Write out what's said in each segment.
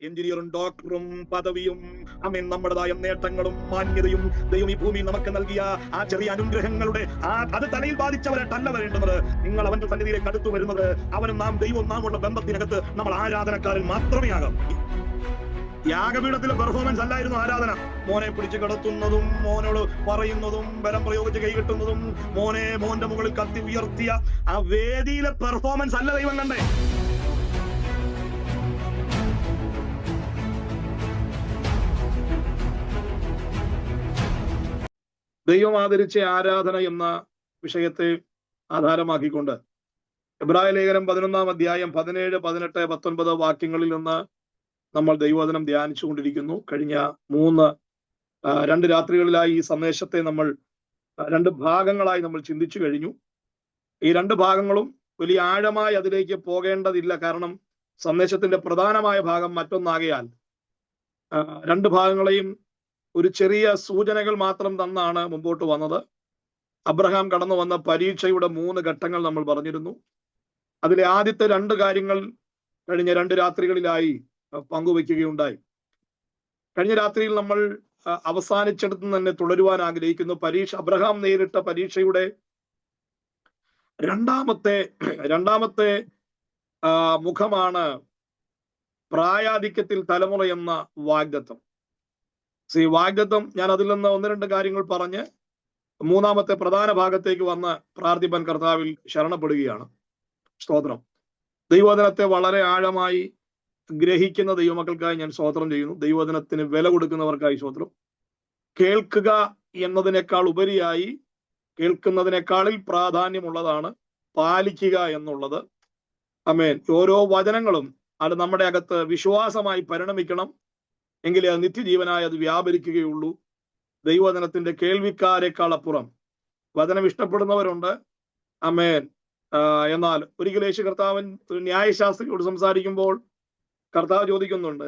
എഞ്ചിനീയറും ഡോക്ടറും പദവിയും നമ്മുടേതായ നേട്ടങ്ങളും മാന്യതയും ദൈവം ഈ ഭൂമിയിൽ നമുക്ക് നൽകിയ ആ ചെറിയ അനുഗ്രഹങ്ങളുടെ അത് തലയിൽ ബാധിച്ചവരായിട്ടല്ല വരേണ്ടത്. നിങ്ങൾ അവന്റെ സന്നിധിയിലേക്ക് അടുത്തു വരുന്നത് അവനും ദൈവവും നാമുള്ള ബന്ധത്തിനകത്ത് നമ്മൾ ആരാധനക്കാരൻ മാത്രമേ ആകാം. യാഗപീഠത്തിലെ പെർഫോമൻസ് അല്ലായിരുന്നു ആരാധന. മോനെ പിടിച്ചു കിടത്തുന്നതും മോനോട് പറയുന്നതും ബലം പ്രയോഗിച്ച് കൈകിട്ടുന്നതും മോന്റെ മുകളിൽ കത്തി ഉയർത്തിയ ആ വേദിയിലെ പെർഫോമൻസ് അല്ല ദൈവം കണ്ടേ. ദൈവം ആദരിച്ച ആരാധന എന്ന വിഷയത്തെ ആധാരമാക്കിക്കൊണ്ട് എബ്രായ ലേഖനം 11-ാം അധ്യായം 17, 18, 19 വാക്യങ്ങളിൽ നിന്ന് നമ്മൾ ദൈവവചനം ധ്യാനിച്ചു കൊണ്ടിരിക്കുന്നു. കഴിഞ്ഞ രണ്ട് രാത്രികളിലായി ഈ സന്ദേശത്തെ നമ്മൾ രണ്ട് ഭാഗങ്ങളായി നമ്മൾ ചിന്തിച്ചു കഴിഞ്ഞു. ഈ രണ്ട് ഭാഗങ്ങളും വലിയ ആഴമായി അതിലേക്ക് പോകേണ്ടതില്ല, കാരണം സന്ദേശത്തിന്റെ പ്രധാനമായ ഭാഗം മറ്റൊന്നാകയാൽ രണ്ട് ഭാഗങ്ങളെയും ഒരു ചെറിയ സൂചനകൾ മാത്രം തന്നാണ് മുമ്പോട്ട് വന്നത്. അബ്രഹാം കടന്നു വന്ന പരീക്ഷയുടെ 3 ഘട്ടങ്ങൾ നമ്മൾ പറഞ്ഞിരുന്നു. അതിലെ ആദ്യത്തെ 2 കാര്യങ്ങൾ കഴിഞ്ഞ 2 രാത്രികളിലായി പങ്കുവയ്ക്കുകയുണ്ടായി. കഴിഞ്ഞ രാത്രിയിൽ നമ്മൾ അവസാനിച്ചെടുത്ത് തന്നെ തുടരുവാൻ ആഗ്രഹിക്കുന്നു. അബ്രഹാം നേരിട്ട പരീക്ഷയുടെ രണ്ടാമത്തെ മുഖമാണ് പ്രായാധിക്യത്തിൽ തലമുറ എന്ന വാഗ്ദത്തം. വാഗ്ദത്തം ഞാൻ അതിൽ നിന്ന് 1-2 കാര്യങ്ങൾ പറഞ്ഞ് 3-ാമത്തെ പ്രധാന ഭാഗത്തേക്ക് വന്ന് പ്രാർത്ഥിപ്പാൻ കർത്താവിൽ ശരണപ്പെടുകയാണ്. സ്തോത്രം. ദൈവവചനത്തെ വളരെ ആഴമായി ഗ്രഹിക്കുന്ന ദൈവമക്കൾക്കായി ഞാൻ സ്തോത്രം ചെയ്യുന്നു. ദൈവവചനത്തിന് വില കൊടുക്കുന്നവർക്കായി സ്തോത്രം. കേൾക്കുക എന്നതിനേക്കാൾ ഉപരിയായി കേൾക്കുന്നതിനേക്കാളിൽ പ്രാധാന്യമുള്ളതാണ് പാലിക്കുക എന്നുള്ളത്. ആമേൻ. ഓരോ വചനങ്ങളും അത് നമ്മുടെ അകത്ത് വിശ്വാസമായി പരിണമിക്കണം, എങ്കിലേ അത് നിത്യജീവനായി അത് വ്യാപരിക്കുകയുള്ളൂ. ദൈവവചനത്തിന്റെ കേൾവിക്കാരെക്കാൾ അപ്പുറം വചനം ഇഷ്ടപ്പെടുന്നവരുണ്ട്. ആമേൻ. എന്നാൽ ഒരിക്കൽ യേശു കർത്താവൻ ഒരു ന്യായശാസ്ത്രിയോട് സംസാരിക്കുമ്പോൾ കർത്താവ് ചോദിക്കുന്നുണ്ട്,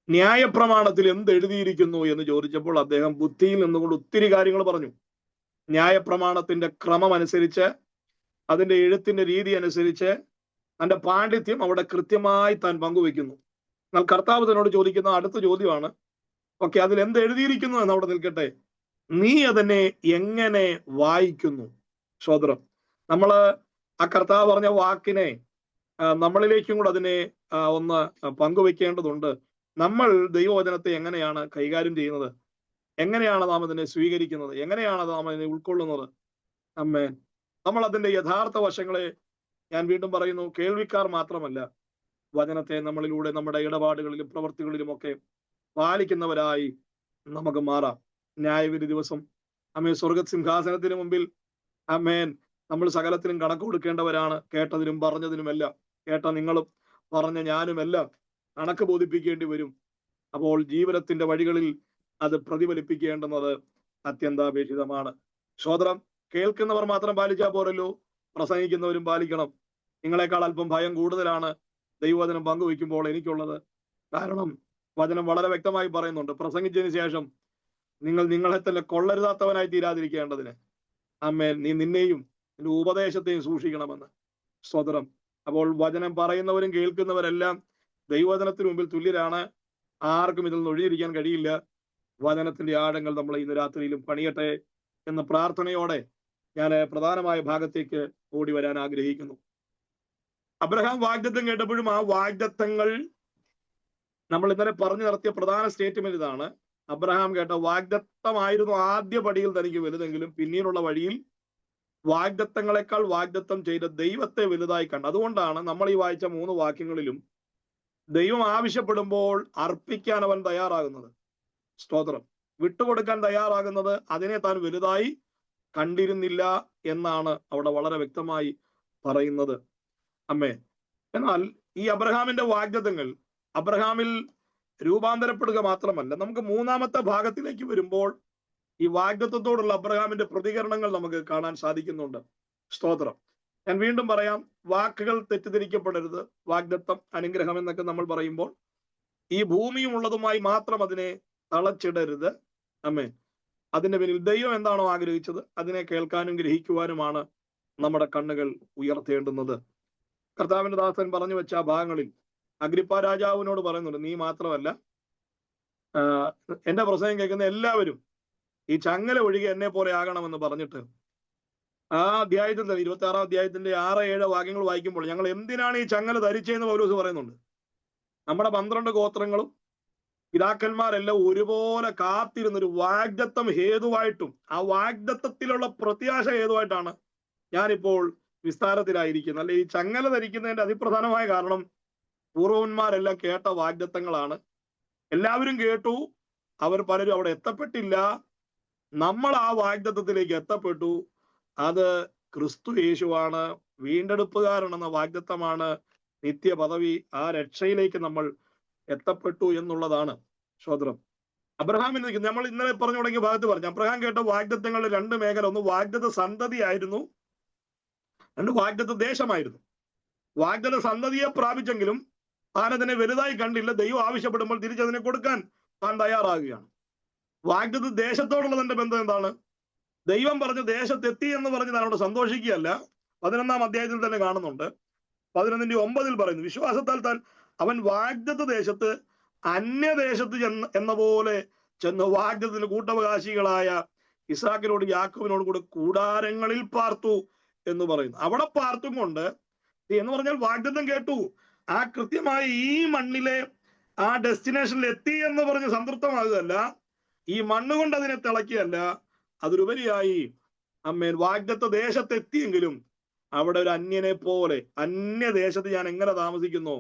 ന്യായപ്രമാണത്തിൽ എന്ത് എഴുതിയിരിക്കുന്നു എന്ന് ചോദിച്ചപ്പോൾ അദ്ദേഹം ബുദ്ധിയിൽ നിന്നുകൊണ്ട് ഒത്തിരി കാര്യങ്ങൾ പറഞ്ഞു. ന്യായപ്രമാണത്തിന്റെ ക്രമം അനുസരിച്ച്, അതിന്റെ എഴുത്തിന്റെ രീതി അനുസരിച്ച് തന്റെ പാണ്ഡിത്യം അവിടെ കൃത്യമായി താൻ പങ്കുവെക്കുന്നു. എന്നാൽ കർത്താവ് തന്നോട് ചോദിക്കുന്ന അടുത്ത ചോദ്യമാണ്, ഓക്കെ, അതിൽ എന്ത് എഴുതിയിരിക്കുന്നു എന്ന് അവിടെ നിൽക്കട്ടെ, നീ അതിനെ എങ്ങനെ വായിക്കുന്നു? സ്തോത്രം. നമ്മള് ആ കർത്താവ് പറഞ്ഞ വാക്കിനെ നമ്മളിലേക്കും കൂടെ അതിനെ ഒന്ന് പങ്കുവെക്കേണ്ടതുണ്ട്. നമ്മൾ ദൈവവചനത്തെ എങ്ങനെയാണ് കൈകാര്യം ചെയ്യുന്നത്? എങ്ങനെയാണ് നാം അതിനെ സ്വീകരിക്കുന്നത്? എങ്ങനെയാണ് നാം അതിനെ ഉൾക്കൊള്ളുന്നത്? അമ്മേൻ. നമ്മൾ അതിന്റെ യഥാർത്ഥ വശങ്ങളെ, ഞാൻ വീണ്ടും പറയുന്നു, കേൾവിക്കാർ മാത്രമല്ല, വചനത്തെ നമ്മളിലൂടെ നമ്മുടെ ഇടപാടുകളിലും പ്രവൃത്തികളിലുമൊക്കെ പാലിക്കുന്നവരായി നമുക്ക് മാറാം. ന്യായവിധി ദിവസം സ്വർഗസിംഹാസനത്തിന് മുമ്പിൽ അമ്മേൻ നമ്മൾ സകലത്തിനും കണക്ക് കൊടുക്കേണ്ടവരാണ്. കേട്ടതിനും പറഞ്ഞതിനുമെല്ലാം, കേട്ട നിങ്ങളും പറഞ്ഞ ഞാനുമെല്ലാം കണക്ക് ബോധിപ്പിക്കേണ്ടി വരും. അപ്പോൾ ജീവിതത്തിന്റെ വഴികളിൽ അത് പ്രതിഫലിപ്പിക്കേണ്ടുന്നത് അത്യന്താപേക്ഷിതമാണ്. സ്തോത്രം. കേൾക്കുന്നവർ മാത്രം പാലിച്ചാൽ പോരല്ലോ, പ്രസംഗിക്കുന്നവരും പാലിക്കണം. നിങ്ങളെക്കാൾ അല്പം ഭയം കൂടുതലാണ് ദൈവവചനം പങ്കുവയ്ക്കുമ്പോൾ എനിക്കുള്ളത്. കാരണം വചനം വളരെ വ്യക്തമായി പറയുന്നുണ്ട്, പ്രസംഗിച്ചതിന് ശേഷം നിങ്ങളെ തന്നെ കൊള്ളരുതാത്തവനായി തീരാതിരിക്കേണ്ടതിന് അമ്മേൻ നീ നിന്നെയും നിന്റെ ഉപദേശത്തെയും സൂക്ഷിക്കണമെന്ന്. സ്തോത്രം. അപ്പോൾ വചനം പറയുന്നവരും കേൾക്കുന്നവരെല്ലാം ദൈവവചനത്തിന് മുമ്പിൽ തുല്യരാണ്. ആർക്കും ഇതിൽ നിന്ന് ഒഴിഞ്ഞിരിക്കാൻ കഴിയില്ല. വചനത്തിന്റെ ആഴങ്ങൾ നമ്മൾ ഇന്ന് രാത്രിയിലും പണിയട്ടെ എന്ന പ്രാർത്ഥനയോടെ ഞാൻ പ്രധാനമായ ഭാഗത്തേക്ക് ഓടി വരാൻ ആഗ്രഹിക്കുന്നു. അബ്രഹാം വാഗ്ദത്തം കേട്ടപ്പോഴും ആ വാഗ്ദത്തങ്ങൾ നമ്മൾ ഇന്നലെ പറഞ്ഞു നടത്തിയ പ്രധാന സ്റ്റേറ്റ്മെന്റ് ഇതാണ്. അബ്രഹാം കേട്ട വാഗ്ദത്തമായിരുന്നു ആദ്യ പടിയിൽ തനിക്ക് വലുതെങ്കിലും പിന്നീടുള്ള വഴിയിൽ വാഗ്ദത്തങ്ങളെക്കാൾ വാഗ്ദത്തം ചെയ്ത ദൈവത്തെ വലുതായി കണ്ടു. അതുകൊണ്ടാണ് നമ്മൾ ഈ വായിച്ച 3 വാക്യങ്ങളിലും ദൈവം ആവശ്യപ്പെടുമ്പോൾ അർപ്പിക്കാൻ അവൻ തയ്യാറാകുന്നത്. സ്തോത്രം. വിട്ടുകൊടുക്കാൻ തയ്യാറാകുന്നത് അതിനെ താൻ വലുതായി കണ്ടിരുന്നില്ല എന്നാണ് അവിടെ വളരെ വ്യക്തമായി പറയുന്നത്. അമ്മേ. എന്നാൽ ഈ അബ്രഹാമിന്റെ വാഗ്ദത്തങ്ങൾ അബ്രഹാമിൽ രൂപാന്തരപ്പെടുക മാത്രമല്ല, നമുക്ക് 3-ാമത്തെ ഭാഗത്തിലേക്ക് വരുമ്പോൾ ഈ വാഗ്ദത്തത്തോടുള്ള അബ്രഹാമിന്റെ പ്രതികരണങ്ങൾ നമുക്ക് കാണാൻ സാധിക്കുന്നുണ്ട്. സ്തോത്രം. ഞാൻ വീണ്ടും പറയാം, വാക്കുകൾ തെറ്റിദ്ധരിക്കപ്പെടരുത്. വാഗ്ദത്തം, അനുഗ്രഹം എന്നൊക്കെ നമ്മൾ പറയുമ്പോൾ ഈ ഭൂമിയും ഉള്ളതുമായി മാത്രം അതിനെ തളച്ചിടരുത്. അമ്മേ. അതിന്റെ പിന്നിൽ ദൈവം എന്താണോ ആഗ്രഹിച്ചത് അതിനെ കേൾക്കാനും ഗ്രഹിക്കുവാനുമാണ് നമ്മുടെ കണ്ണുകൾ ഉയർത്തേണ്ടുന്നത്. കർത്താവിന്റെ ദാസൻ പറഞ്ഞു വെച്ച ആ ഭാഗങ്ങളിൽ അഗ്രിപ്പ രാജാവിനോട് പറയുന്നുണ്ട്, നീ മാത്രമല്ല എന്റെ പ്രസംഗം കേൾക്കുന്ന എല്ലാവരും ഈ ചങ്ങല ഒഴികെ എന്നെ പോലെ ആകണമെന്ന് പറഞ്ഞിട്ട് ആ അധ്യായത്തിൽ 26-ാം അധ്യായത്തിന്റെ 6-7 വാക്യങ്ങൾ വായിക്കുമ്പോൾ ഞങ്ങൾ എന്തിനാണ് ഈ ചങ്ങല ധരിച്ചതെന്ന് പൗലോസ് പറയുന്നുണ്ട്. നമ്മുടെ 12 ഗോത്രങ്ങളും പിതാക്കന്മാരെല്ലാം ഒരുപോലെ കാത്തിരുന്നൊരു വാഗ്ദത്തം ഹേതുവായിട്ടും ആ വാഗ്ദത്തത്തിലുള്ള പ്രത്യാശ ഹേതുവായിട്ടാണ് ഞാനിപ്പോൾ വിസ്താരത്തിലായിരിക്കുന്നത്. അല്ലെ, ഈ ചങ്ങല ധരിക്കുന്നതിന്റെ അതിപ്രധാനമായ കാരണം പൂർവന്മാരെല്ലാം കേട്ട വാഗ്ദത്തങ്ങളാണ്. എല്ലാവരും കേട്ടു, അവർ പലരും അവിടെ എത്തപ്പെട്ടില്ല. നമ്മൾ ആ വാഗ്ദത്തത്തിലേക്ക് എത്തപ്പെട്ടു. അത് ക്രിസ്തു യേശുവാണ്, വീണ്ടെടുപ്പുകാരനെന്ന വാഗ്ദത്തമാണ്, നിത്യ പദവി. ആ രക്ഷയിലേക്ക് നമ്മൾ എത്തപ്പെട്ടു എന്നുള്ളതാണ്. സ്വതന്ത്രം അബ്രഹാമിന് നമ്മൾ ഇന്നലെ പറഞ്ഞു തുടങ്ങിയ ഭാഗത്ത് പറഞ്ഞു, അബ്രഹാം കേട്ട വാഗ്ദത്തങ്ങളുടെ 2 മേഖല, ഒന്ന് വാഗ്ദത്ത സന്തതിയായിരുന്നു, 2 വാഗ്ദത്ത ദേശമായിരുന്നു. വാഗ്ദത്ത സന്തതിയെ പ്രാപിച്ചെങ്കിലും താൻ അതിനെ വലുതായി കണ്ടില്ല. ദൈവം ആവശ്യപ്പെടുമ്പോൾ തിരിച്ചതിനെ കൊടുക്കാൻ താൻ തയ്യാറാകുകയാണ്. വാഗ്ദത്ത ദേശത്തോടുള്ള തന്റെ ബന്ധം എന്താണ്? ദൈവം പറഞ്ഞ് ദേശത്തെത്തി എന്ന് പറഞ്ഞ് താൻ അവിടെ സന്തോഷിക്കുകയല്ല. 11-ാം അധ്യായത്തിൽ തന്നെ കാണുന്നുണ്ട്. 11:9 പറയുന്നു, വിശ്വാസത്താൽ താൻ അവൻ വാഗ്ദത്ത ദേശത്ത് അന്യദേശത്ത് എന്ന പോലെ ചെന്ന് വാഗ്ദത്തിന് കൂട്ടവകാശികളായ ഇസ്ഹാക്കിനോട് യാക്കോബിനോട് കൂടെ കൂടാരങ്ങളിൽ പാർത്തു എന്ന് പറയുന്നു. അവിടെ പാർത്തും കൊണ്ട് എന്ന് പറഞ്ഞാൽ വാഗ്ദത്തം കേട്ടു, ആ കൃത്യമായി ഈ മണ്ണിലെ ആ ഡെസ്റ്റിനേഷനിൽ എത്തി എന്ന് പറഞ്ഞ് സംതൃപ്തമാകുകയല്ല, ഈ മണ്ണുകൊണ്ട് അതിനെ തിളക്കുകയല്ല, അതിലുപരിയായി അമ്മേൻ വാഗ്ദത്ത ദേശത്തെത്തിയെങ്കിലും അവിടെ ഒരു അന്യനെ പോലെ, അന്യദേശത്ത് ഞാൻ എങ്ങനെ താമസിക്കുന്നു,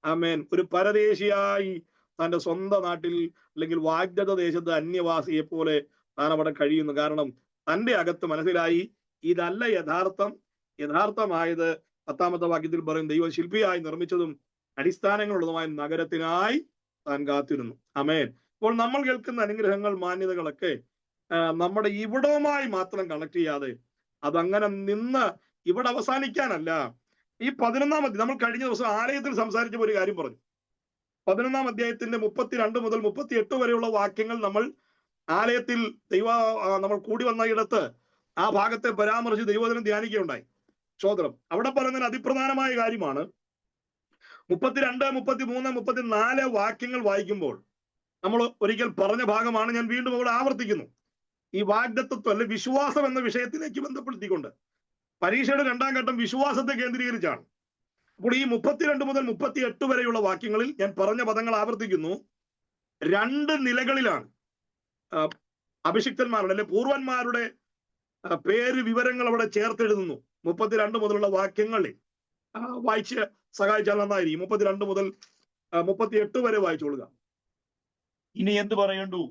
അമ്മേൻ ഒരു പരദേശിയായി തന്റെ സ്വന്തം നാട്ടിൽ അല്ലെങ്കിൽ വാഗ്ദത്ത ദേശത്ത് അന്യവാസിയെ പോലെ താൻ അവിടെ കഴിയുന്നു. കാരണം തന്റെ അകത്ത് മനസ്സിലായി ഇതല്ല യഥാർത്ഥം. യഥാർത്ഥമായത് 10-ാമത്തെ വാക്യത്തിൽ പറയും, ദൈവം ശില്പിയായി നിർമ്മിച്ചതും അടിസ്ഥാനങ്ങളുള്ളതുമായ നഗരത്തിനായി താൻ കാത്തിരുന്നു. അമേൻ. അപ്പോൾ നമ്മൾ കേൾക്കുന്ന അനുഗ്രഹങ്ങൾ, മാന്യതകളൊക്കെ നമ്മുടെ ഇവിടവുമായി മാത്രം കണക്ട് ചെയ്യാതെ അതങ്ങനെ നിന്ന് ഇവിടെ അവസാനിക്കാനല്ല. ഈ 11-ാം അധ്യായം നമ്മൾ കഴിഞ്ഞ ദിവസം ആലയത്തിൽ സംസാരിച്ച ഒരു കാര്യം പറഞ്ഞു. 11-ാം അധ്യായത്തിന്റെ 32 മുതൽ 38 വരെയുള്ള വാക്യങ്ങൾ നമ്മൾ ആലയത്തിൽ നമ്മൾ കൂടി വന്ന ഇടത്ത് ആ ഭാഗത്തെ പരാമർശിച്ച് ദൈവവചനം ധ്യാനിക്കുകയുണ്ടായി. സ്തോത്രം. അവിടെ പറയുന്നതിന് അതിപ്രധാനമായ കാര്യമാണ് 32, 33, 34 വാക്യങ്ങൾ വായിക്കുമ്പോൾ നമ്മൾ ഒരിക്കൽ പറഞ്ഞ ഭാഗമാണ്. ഞാൻ വീണ്ടും അവിടെ ആവർത്തിക്കുന്നു. ഈ വാഗ്ദത്തത്വം അല്ലെ വിശ്വാസം എന്ന വിഷയത്തിലേക്ക് ബന്ധപ്പെടുത്തിക്കൊണ്ട് പരീക്ഷയുടെ 2-ാം ഘട്ടം വിശ്വാസത്തെ കേന്ദ്രീകരിച്ചാണ്. അപ്പോൾ ഈ 32 മുതൽ 38 വരെയുള്ള വാക്യങ്ങളിൽ ഞാൻ പറഞ്ഞ പദങ്ങൾ ആവർത്തിക്കുന്നു. 2 നിലകളിലാണ് അഭിഷിക്തന്മാരുടെ അല്ലെ പൂർവന്മാരുടെ പേര് വിവരങ്ങൾ അവിടെ ചേർത്തെഴുതുന്നു. 32 മുതലുള്ള വാക്യങ്ങളിൽ വായിച്ച് സഹായിച്ചാൽ നന്നായിരിക്കും. 32 മുതൽ 38 വരെ വായിച്ചോളുക. ഇനി എന്ത് പറയണ്ടു?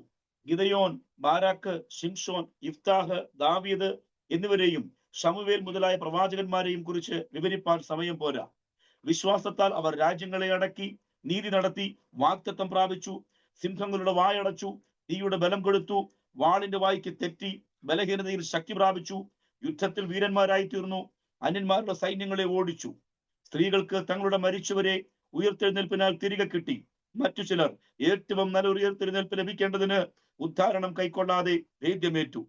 ഗിദയോൻ, ബാരാക്ക്, ശിംശോൻ, ഇഫ്താഹ്, ദാവീദ് എന്നിവരെയും ശമൂവേൽ മുതലായ പ്രവാചകന്മാരെയും കുറിച്ച് വിവരിപ്പാൻ സമയം പോരാ. വിശ്വാസത്താൽ അവർ രാജ്യങ്ങളെ അടക്കി, നീതി നടത്തി, വാഗ്ദത്തം പ്രാപിച്ചു, സിംഹങ്ങളുടെ വായടച്ചു, തീയുടെ ബലം കൊടുത്തു, വാളിന്റെ വായ്ക്ക് തെറ്റി, ബലഹീനതയിൽ ശക്തി പ്രാപിച്ചു, യുദ്ധത്തിൽ വീരന്മാരായി തീർന്നു, അന്യന്മാരുടെ സൈന്യങ്ങളെ ഓടിച്ചു. സ്ത്രീകൾക്ക് തങ്ങളുടെ മരിച്ചവരെ ഉയർത്തെഴുന്നേൽപ്പിനാൽ തിരികെ കിട്ടി. മറ്റു ചിലർ ഏറ്റവും നല്ല ഉയർത്തെഴുന്നേൽപ്പ് ലഭിക്കേണ്ടതിന് ഉദ്ധാരണം കൈക്കൊള്ളാതെ വേദ്യമേറ്റു.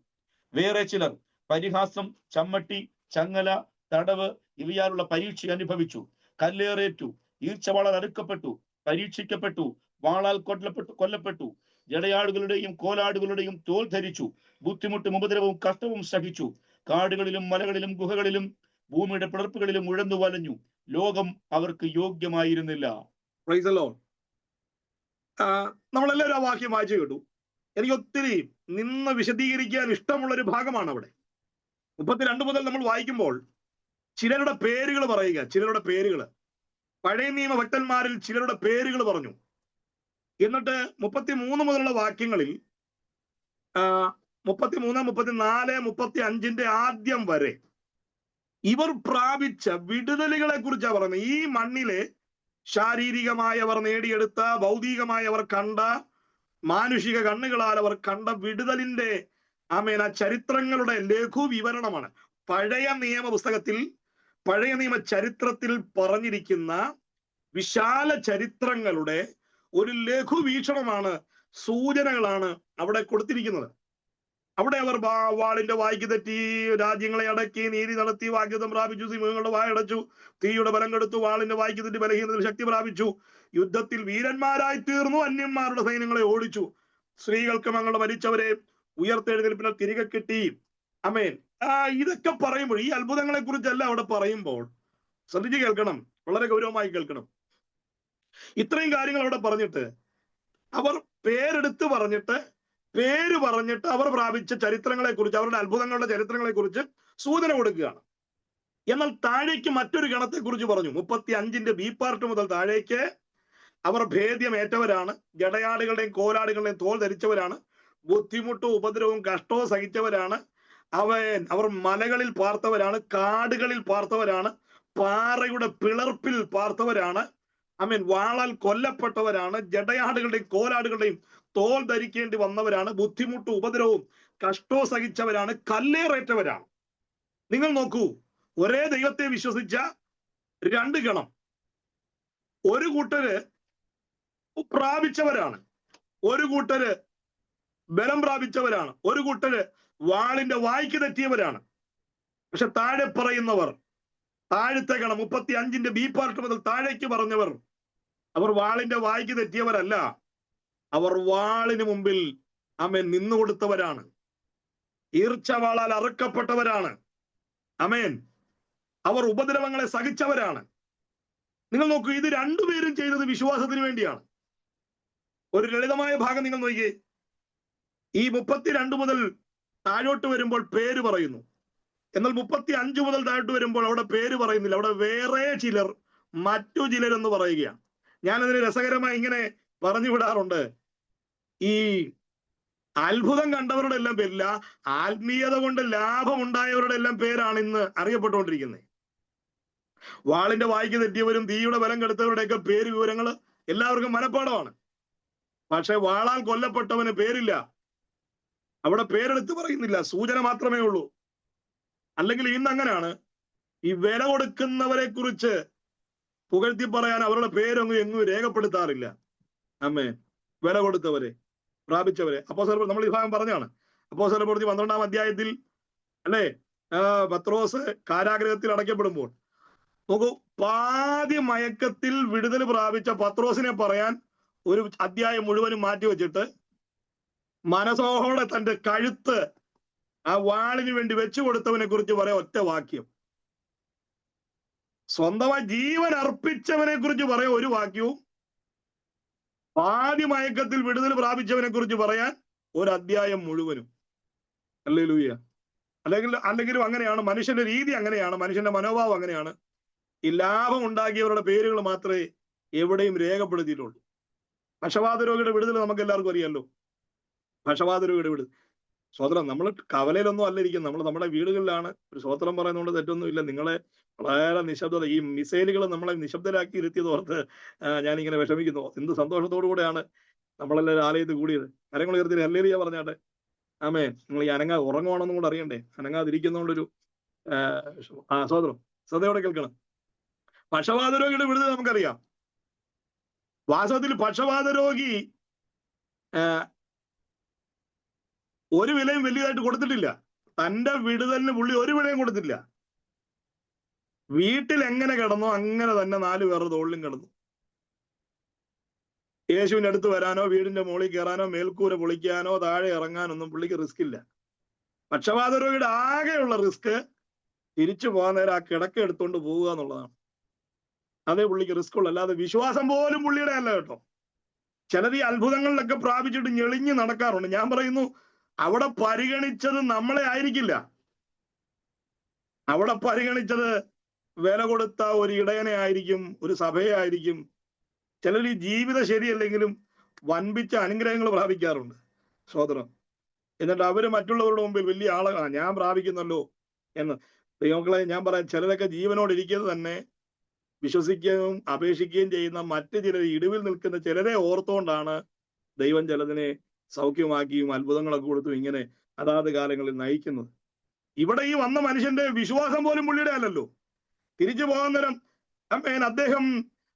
വേറെ ചിലർ പരിഹാസം, ചമ്മട്ടി, ചങ്ങല, തടവ് ഇവയാലുള്ള പരീക്ഷ അനുഭവിച്ചു. കല്ലേറേറ്റു, ഈർച്ചവാളാൽ അടുക്കപ്പെട്ടു, പരീക്ഷിക്കപ്പെട്ടു, വാളാൽ കൊല്ലപ്പെട്ടു. ജടയാടുകളുടെയും കോലാടുകളുടെയും തോൽ ധരിച്ചു. ബുദ്ധിമുട്ടും ഉപദ്രവവും കഷ്ടവും സഹിച്ചു. കാടുകളിലും മലകളിലും ഗുഹകളിലും ഭൂമിയുടെ പിളർപ്പുകളിലും ഉഴന്നു വലഞ്ഞു. ലോകം അവർക്ക് യോഗ്യമായിരുന്നില്ല. നമ്മളെല്ലാവരും ആ വാക്യം വായിച്ചു കേട്ടു. എനിക്ക് ഒത്തിരി നിന്ന് വിശദീകരിക്കാൻ ഇഷ്ടമുള്ള ഒരു ഭാഗമാണ് അവിടെ. 32 മുതൽ നമ്മൾ വായിക്കുമ്പോൾ ചിലരുടെ പേരുകൾ പറയുക. ചിലരുടെ പേരുകൾ പഴയ നിയമ ഭക്തന്മാരിൽ ചിലരുടെ പേരുകൾ പറഞ്ഞു. എന്നിട്ട് 33 മുതലുള്ള വാക്യങ്ങളിൽ 33, 34, 35 ആദ്യം വരെ ഇവർ പ്രാപിച്ച വിടുതലുകളെ കുറിച്ചാണ് പറയുന്നത്. ഈ മണ്ണിലെ ശാരീരികമായി അവർ നേടിയെടുത്ത, ഭൗതികമായി അവർ കണ്ട, മാനുഷിക കണ്ണുകളാൽ അവർ കണ്ട വിടുതലിന്റെ ആ ചരിത്രങ്ങളുടെ ലഘു വിവരണമാണ്. പഴയ നിയമ പുസ്തകത്തിൽ, പഴയ നിയമ ചരിത്രത്തിൽ പറഞ്ഞിരിക്കുന്ന വിശാല ചരിത്രങ്ങളുടെ ഒരു ലഘു വീക്ഷണമാണ്, സൂചനകളാണ് അവിടെ കൊടുത്തിരിക്കുന്നത്. അവിടെ അവർ വാളിന്റെ വായ്ക്ക് തെറ്റി, രാജ്യങ്ങളെ അടക്കി, നീതി നടത്തി, വാഗ്ദത്തം പ്രാപിച്ചു, സിംഹങ്ങളുടെ വായടച്ചു, തീയുടെ ബലം കെടുത്തു, വാളിന്റെ വായ്ക്ക് തെറ്റി ബലഹീനതയിൽ ശക്തി പ്രാപിച്ചു, യുദ്ധത്തിൽ വീരന്മാരായി തീർന്നു, അന്യന്മാരുടെ സൈന്യങ്ങളെ ഓടിച്ചു, സ്ത്രീകൾക്ക് മങ്ങളുടെ മരിച്ചവരെ ഉയർത്തെഴുന്നേൽപ്പിനാൽ തിരികെ കിട്ടി. അമേൻ. ഇതൊക്കെ പറയുമ്പോൾ, ഈ അത്ഭുതങ്ങളെ കുറിച്ചല്ല അവിടെ പറയുമ്പോൾ, ശ്രദ്ധിച്ച് കേൾക്കണം, വളരെ ഗൗരവമായി കേൾക്കണം. ഇത്രയും കാര്യങ്ങൾ അവിടെ പറഞ്ഞിട്ട് അവർ പേരെടുത്ത് പറഞ്ഞിട്ട് അവർ പ്രാപിച്ച ചരിത്രങ്ങളെ കുറിച്ച്, അവരുടെ അത്ഭുതങ്ങളുടെ ചരിത്രങ്ങളെ കുറിച്ച് സൂചന കൊടുക്കുകയാണ്. എന്നാൽ താഴേക്ക് മറ്റൊരു ഗണത്തെ കുറിച്ച് പറഞ്ഞു. 35 ബി പാർട്ട് മുതൽ താഴേക്ക് അവർ ഭേദ്യമേറ്റവരാണ്, ജടയാടുകളുടെയും കോലാടുകളുടെയും തോൽ ധരിച്ചവരാണ്, ബുദ്ധിമുട്ടും ഉപദ്രവവും കഷ്ടവും സഹിച്ചവരാണ്, അവർ മലകളിൽ പാർത്തവരാണ്, കാടുകളിൽ പാർത്തവരാണ്, പാറയുടെ പിളർപ്പിൽ പാർത്തവരാണ്, വാളാൽ കൊല്ലപ്പെട്ടവരാണ്, ജടയാടുകളുടെയും കോലാടുകളുടെയും തോൽ ധരിക്കേണ്ടി വന്നവരാണ്, ബുദ്ധിമുട്ടും ഉപദ്രവവും കഷ്ടവും സഹിച്ചവരാണ്, കല്ലേറേറ്റവരാണ്. നിങ്ങൾ നോക്കൂ, ഒരേ ദൈവത്തെ വിശ്വസിച്ച രണ്ട് ഗണം. ഒരു കൂട്ടര് പ്രാപിച്ചവരാണ്, ഒരു കൂട്ടര് ബലം പ്രാപിച്ചവരാണ്, ഒരു കൂട്ടര് വാളിന്റെ വായ്ക്ക് തെറ്റിയവരാണ്. പക്ഷെ താഴെ പറയുന്നവർ, താഴത്തെ ഗണം 35 ബി പാർട്ട് മുതൽ താഴേക്ക് പറഞ്ഞവർ, അവർ വാളിന്റെ വായ്ക്ക് തെറ്റിയവരല്ല, അവർ വാളിന് മുമ്പിൽ അമേൻ നിന്നുകൊടുത്തവരാണ്, ഈർച്ചവാളാൽ അറുക്കപ്പെട്ടവരാണ്. അമേൻ. അവർ ഉപദ്രവങ്ങളെ സഹിച്ചവരാണ്. നിങ്ങൾ നോക്കൂ, ഇത് രണ്ടുപേരും ചെയ്തത് വിശ്വാസത്തിന് വേണ്ടിയാണ്. ഒരു ലളിതമായ ഭാഗം നിങ്ങൾ നോക്കിയേ. ഈ 32 മുതൽ താഴോട്ട് വരുമ്പോൾ പേര് പറയുന്നു. എന്നാൽ 35 മുതൽ താഴോട്ട് വരുമ്പോൾ അവിടെ പേര് പറയുന്നില്ല. അവിടെ വേറെ ചിലർ, മറ്റു ചിലരെന്ന് പറയുകയാണ്. ഞാനതിന് രസകരമായി ഇങ്ങനെ പറഞ്ഞു വിടാറുണ്ട്. ഈ അത്ഭുതം കണ്ടവരുടെ എല്ലാം പേരില്ല, ആത്മീയത കൊണ്ട് ലാഭം ഉണ്ടായവരുടെ എല്ലാം പേരാണ് ഇന്ന് അറിയപ്പെട്ടുകൊണ്ടിരിക്കുന്നത്. വാളിന്റെ വായ്ക്ക് തെറ്റിയവരും തീയുടെ ബലം കെടുത്തവരുടെയൊക്കെ പേര് വിവരങ്ങൾ എല്ലാവർക്കും മനഃപ്പാടമാണ്. പക്ഷെ വാളാൽ കൊല്ലപ്പെട്ടവന് പേരില്ല, അവിടെ പേരെടുത്ത് പറയുന്നില്ല, സൂചന മാത്രമേ ഉള്ളൂ. അല്ലെങ്കിൽ ഇന്ന് അങ്ങനെയാണ്, ഈ വില കൊടുക്കുന്നവരെ കുറിച്ച് പുകഴ്ത്തി പറയാൻ അവരുടെ പേരൊന്നും എങ്ങും രേഖപ്പെടുത്താറില്ല. അമ്മേ, വില കൊടുത്തവരെ, പ്രാപിച്ചവരെ. അപ്പോസ്തലർ, നമ്മൾ ഈ ഭാഗം പറഞ്ഞാണ്, അപ്പോസ്തലർ പ്രവൃത്തി 12-ാം അധ്യായത്തിൽ അല്ലേ, പത്രോസ് കാരാഗ്രഹത്തിൽ അടയ്ക്കപ്പെടുമ്പോൾ നോക്കൂ, പാതി മയക്കത്തിൽ വിടുതൽ പ്രാപിച്ച പത്രോസിനെ പറയാൻ ഒരു അധ്യായം മുഴുവനും മാറ്റി വെച്ചിട്ട് മനസ്സോടെ തന്റെ കഴുത്ത് ആ വാളിന് വേണ്ടി വെച്ചു കൊടുത്തവനെ കുറിച്ച് പറയാൻ ഒറ്റ വാക്യം. സ്വന്തമായി ജീവൻ അർപ്പിച്ചവനെ കുറിച്ച് പറയാൻ ഒരു വാക്യവും, പാതി മയക്കത്തിൽ വിടുതൽ പ്രാപിച്ചവനെ കുറിച്ച് പറയാൻ ഒരു അധ്യായം മുഴുവനും. ഹല്ലേലൂയ. അല്ലെങ്കിലും അങ്ങനെയാണ് മനുഷ്യന്റെ രീതി, അങ്ങനെയാണ് മനുഷ്യന്റെ മനോഭാവം, അങ്ങനെയാണ്. ഈ ലാഭം ഉണ്ടാക്കിയവരുടെ പേരുകൾ മാത്രമേ എവിടെയും രേഖപ്പെടുത്തിയിട്ടുള്ളൂ. പക്ഷപാത രോഗിയുടെ വിടുതൽ നമുക്ക് എല്ലാവർക്കും അറിയാമല്ലോ. പക്ഷപാത രോഗിയുടെ വിടുതൽ, സ്വതന്ത്രം, നമ്മൾ കവലയിലൊന്നും അല്ല ഇരിക്കുന്നത്, നമ്മൾ നമ്മുടെ വീടുകളിലാണ്. ഒരു സ്വതന്ത്രം പറയുന്നതുകൊണ്ട് തെറ്റൊന്നും ഇല്ല. നിങ്ങളെ വളരെ നിശബ്ദത, ഈ മിസൈലുകൾ നമ്മളെ നിശബ്ദരാക്കി ഇരുത്തിയത് ഓർത്ത് ഞാനിങ്ങനെ വിഷമിക്കുന്നു. എന്ത് സന്തോഷത്തോടു കൂടെയാണ് നമ്മളെല്ലാവരും ആലയത്തിൽ കൂടിയത്. കരങ്ങൾ ഉയർത്തി ഹല്ലേലൂയ പറഞ്ഞാട്ടെ. ആമേ. നിങ്ങൾ ഈ ഉറങ്ങുവാണെന്നും കൂടെ അറിയണ്ടേ, അനങ്ങാതിരിക്കുന്നതുകൊണ്ടൊരു സ്വതന്ത്രം ശ്രദ്ധയോടെ കേൾക്കണം. പക്ഷപാത രോഗിയുടെ വിടുതൽ നമുക്കറിയാം. വാസ്തവത്തിൽ പക്ഷപാത രോഗി ഒരു വിലയും വലിയതായിട്ട് കൊടുത്തിട്ടില്ല. തന്റെ വിടുതലിന് പുള്ളി ഒരു വിലയും കൊടുത്തില്ല. വീട്ടിൽ എങ്ങനെ കിടന്നോ അങ്ങനെ തന്നെ 4 പേരുടെ തോളിലും കിടന്നു. യേശുവിന്റെ അടുത്ത് വരാനോ, വീടിന്റെ മുകളിൽ കയറാനോ, മേൽക്കൂര പൊളിക്കാനോ, താഴെ ഇറങ്ങാനൊന്നും പുള്ളിക്ക് റിസ്ക് ഇല്ല. പക്ഷപാത രോഗിയുടെ ആകെയുള്ള റിസ്ക് തിരിച്ചു പോകാൻ നേരം ആ കിടക്ക എടുത്തുകൊണ്ട് പോവുക എന്നുള്ളതാണ്. അതേ പുള്ളിക്ക് റിസ്ക് ഉള്ളു. അല്ലാതെ വിശ്വാസം പോലും പുള്ളിയുടെ അല്ല കേട്ടോ. ചിലത് ഈ അത്ഭുതങ്ങളിലൊക്കെ പ്രാപിച്ചിട്ട് ഞെളിഞ്ഞ് നടക്കാറുണ്ട്. ഞാൻ പറയുന്നു, അവിടെ പരിഗണിച്ചത് നമ്മളെ ആയിരിക്കില്ല. അവിടെ പരിഗണിച്ചത് വില കൊടുത്ത ഒരു ഇടയനെ ആയിരിക്കും, ഒരു സഭയെ ആയിരിക്കും. ചിലർ ഈ ജീവിതം ശരിയല്ലെങ്കിലും വൻപിച്ച അനുഗ്രഹങ്ങൾ പ്രാപിക്കാറുണ്ട്, സ്വതന്ത്രം. എന്നിട്ട് അവര് മറ്റുള്ളവരുടെ മുമ്പിൽ വലിയ ആളാണ്, ഞാൻ പ്രാപിക്കുന്നല്ലോ എന്ന്. ദൈവമക്കളെ, ഞാൻ പറയാം, ചിലരൊക്കെ ജീവനോട് ഇരിക്കുന്നത് തന്നെ വിശ്വസിക്കുകയും അപേക്ഷിക്കുകയും ചെയ്യുന്ന മറ്റു ചിലർ, ഇടിവിൽ നിൽക്കുന്ന ചിലരെ ഓർത്തുകൊണ്ടാണ് ദൈവം ചിലതിനെ സൗഖ്യമാക്കിയും അത്ഭുതങ്ങളൊക്കെ കൊടുത്തും ഇങ്ങനെ അതാത് കാലങ്ങളിൽ നയിക്കുന്നത്. ഇവിടെ ഈ വന്ന മനുഷ്യന്റെ വിശ്വാസം പോലും പുള്ളിയുടെ അല്ലല്ലോ. തിരിച്ചു പോകാൻ നേരം അദ്ദേഹം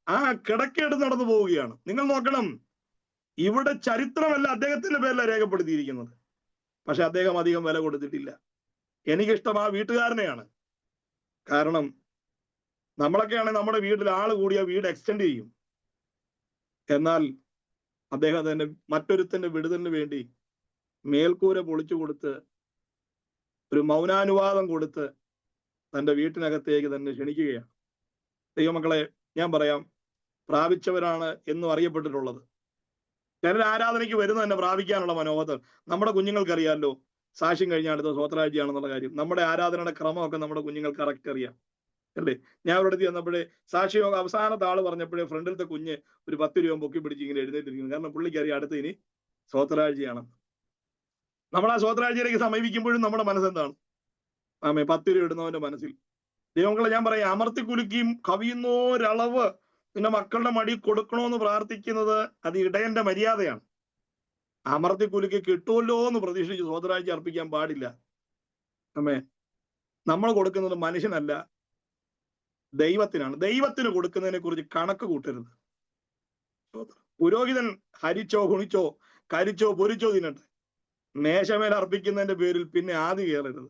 ആ കിടക്കയെടുത്ത് നടന്നു പോവുകയാണ്. നിങ്ങൾ നോക്കണം, ഇവിടെ ചരിത്രമല്ല അദ്ദേഹത്തിന്റെ പേരിലാണ് രേഖപ്പെടുത്തിയിരിക്കുന്നത്. പക്ഷെ അദ്ദേഹം അധികം വില കൊടുത്തിട്ടില്ല. എനിക്കിഷ്ടം ആ വീട്ടുകാരനെയാണ്. കാരണം നമ്മളൊക്കെയാണെങ്കിൽ നമ്മുടെ വീട്ടിൽ ആള് കൂടിയ വീട് എക്സ്റ്റെൻഡ് ചെയ്യും. എന്നാൽ അദ്ദേഹം തന്നെ മറ്റൊരുത്തന്റെ വിടുതലിന് വേണ്ടി മേൽക്കൂര പൊളിച്ചു കൊടുത്ത് ഒരു മൗനാനുവാദം കൊടുത്ത് തന്റെ വീട്ടിനകത്തേക്ക് തന്നെ ക്ഷണിക്കുകയാണ്. ദൈവമക്കളെ, ഞാൻ പറയാം, പ്രാപിച്ചവരാണ് എന്നും അറിയപ്പെട്ടിട്ടുള്ളത്. ചിലർ ആരാധനയ്ക്ക് വരുന്ന തന്നെ പ്രാപിക്കാനുള്ള മനോഹരം. നമ്മുടെ കുഞ്ഞുങ്ങൾക്കറിയാമല്ലോ സാക്ഷ്യം കഴിഞ്ഞ അടുത്ത സ്വോത്രാഴ്ചയാണെന്നുള്ള കാര്യം. നമ്മുടെ ആരാധനയുടെ ക്രമമൊക്കെ നമ്മുടെ കുഞ്ഞുങ്ങൾക്ക് കറക്റ്റ് അറിയാം, അല്ലേ? ഞാൻ ഇവിടെ ചെന്നപ്പോഴേ സാക്ഷിയോഗം അവസാനത്തെ ആള് പറഞ്ഞപ്പോഴേ ഫ്രണ്ടിലത്തെ കുഞ്ഞ് ഒരു 10 രൂപ പൊക്കി പിടിച്ച് ഇങ്ങനെ എഴുന്നേറ്റിരിക്കുന്നു. കാരണം പുള്ളിക്കറിയാം അടുത്ത് ഇനി സ്വോത്രാഴ്ചയാണ്. നമ്മൾ ആ സ്വോത്രാഴ്ചയിലേക്ക് സമീപിക്കുമ്പോഴും നമ്മുടെ മനസ്സെന്താണ്? 10 രൂപ ഇടുന്നവന്റെ മനസ്സിൽ. ദൈവങ്ങളെ, ഞാൻ പറയാം, അമർത്തി കുലുക്കിയും കവിയുന്നോരളവ് നിന്റെ മക്കളുടെ മടി കൊടുക്കണോന്ന് പ്രാർത്ഥിക്കുന്നത് അത് ഇടയന്റെ മര്യാദയാണ്. അമർത്തി കുലുക്കി കിട്ടുമല്ലോ എന്ന് പ്രതീക്ഷിച്ച് സ്വോത്രാഴ്ച അർപ്പിക്കാൻ പാടില്ല. നമ്മൾ കൊടുക്കുന്നത് മനുഷ്യനല്ല, ദൈവത്തിനാണ്. ദൈവത്തിന് കൊടുക്കുന്നതിനെ കുറിച്ച് കണക്ക് കൂട്ടരുത്. പുരോഹിതൻ ഹരിച്ചോ കുണിച്ചോ കരിച്ചോ പൊരിച്ചോ തിന്നട്ടെ, മേശമേൽ അർപ്പിക്കുന്നതിന്റെ പേരിൽ പിന്നെ ആദ്യ കയറരുത്.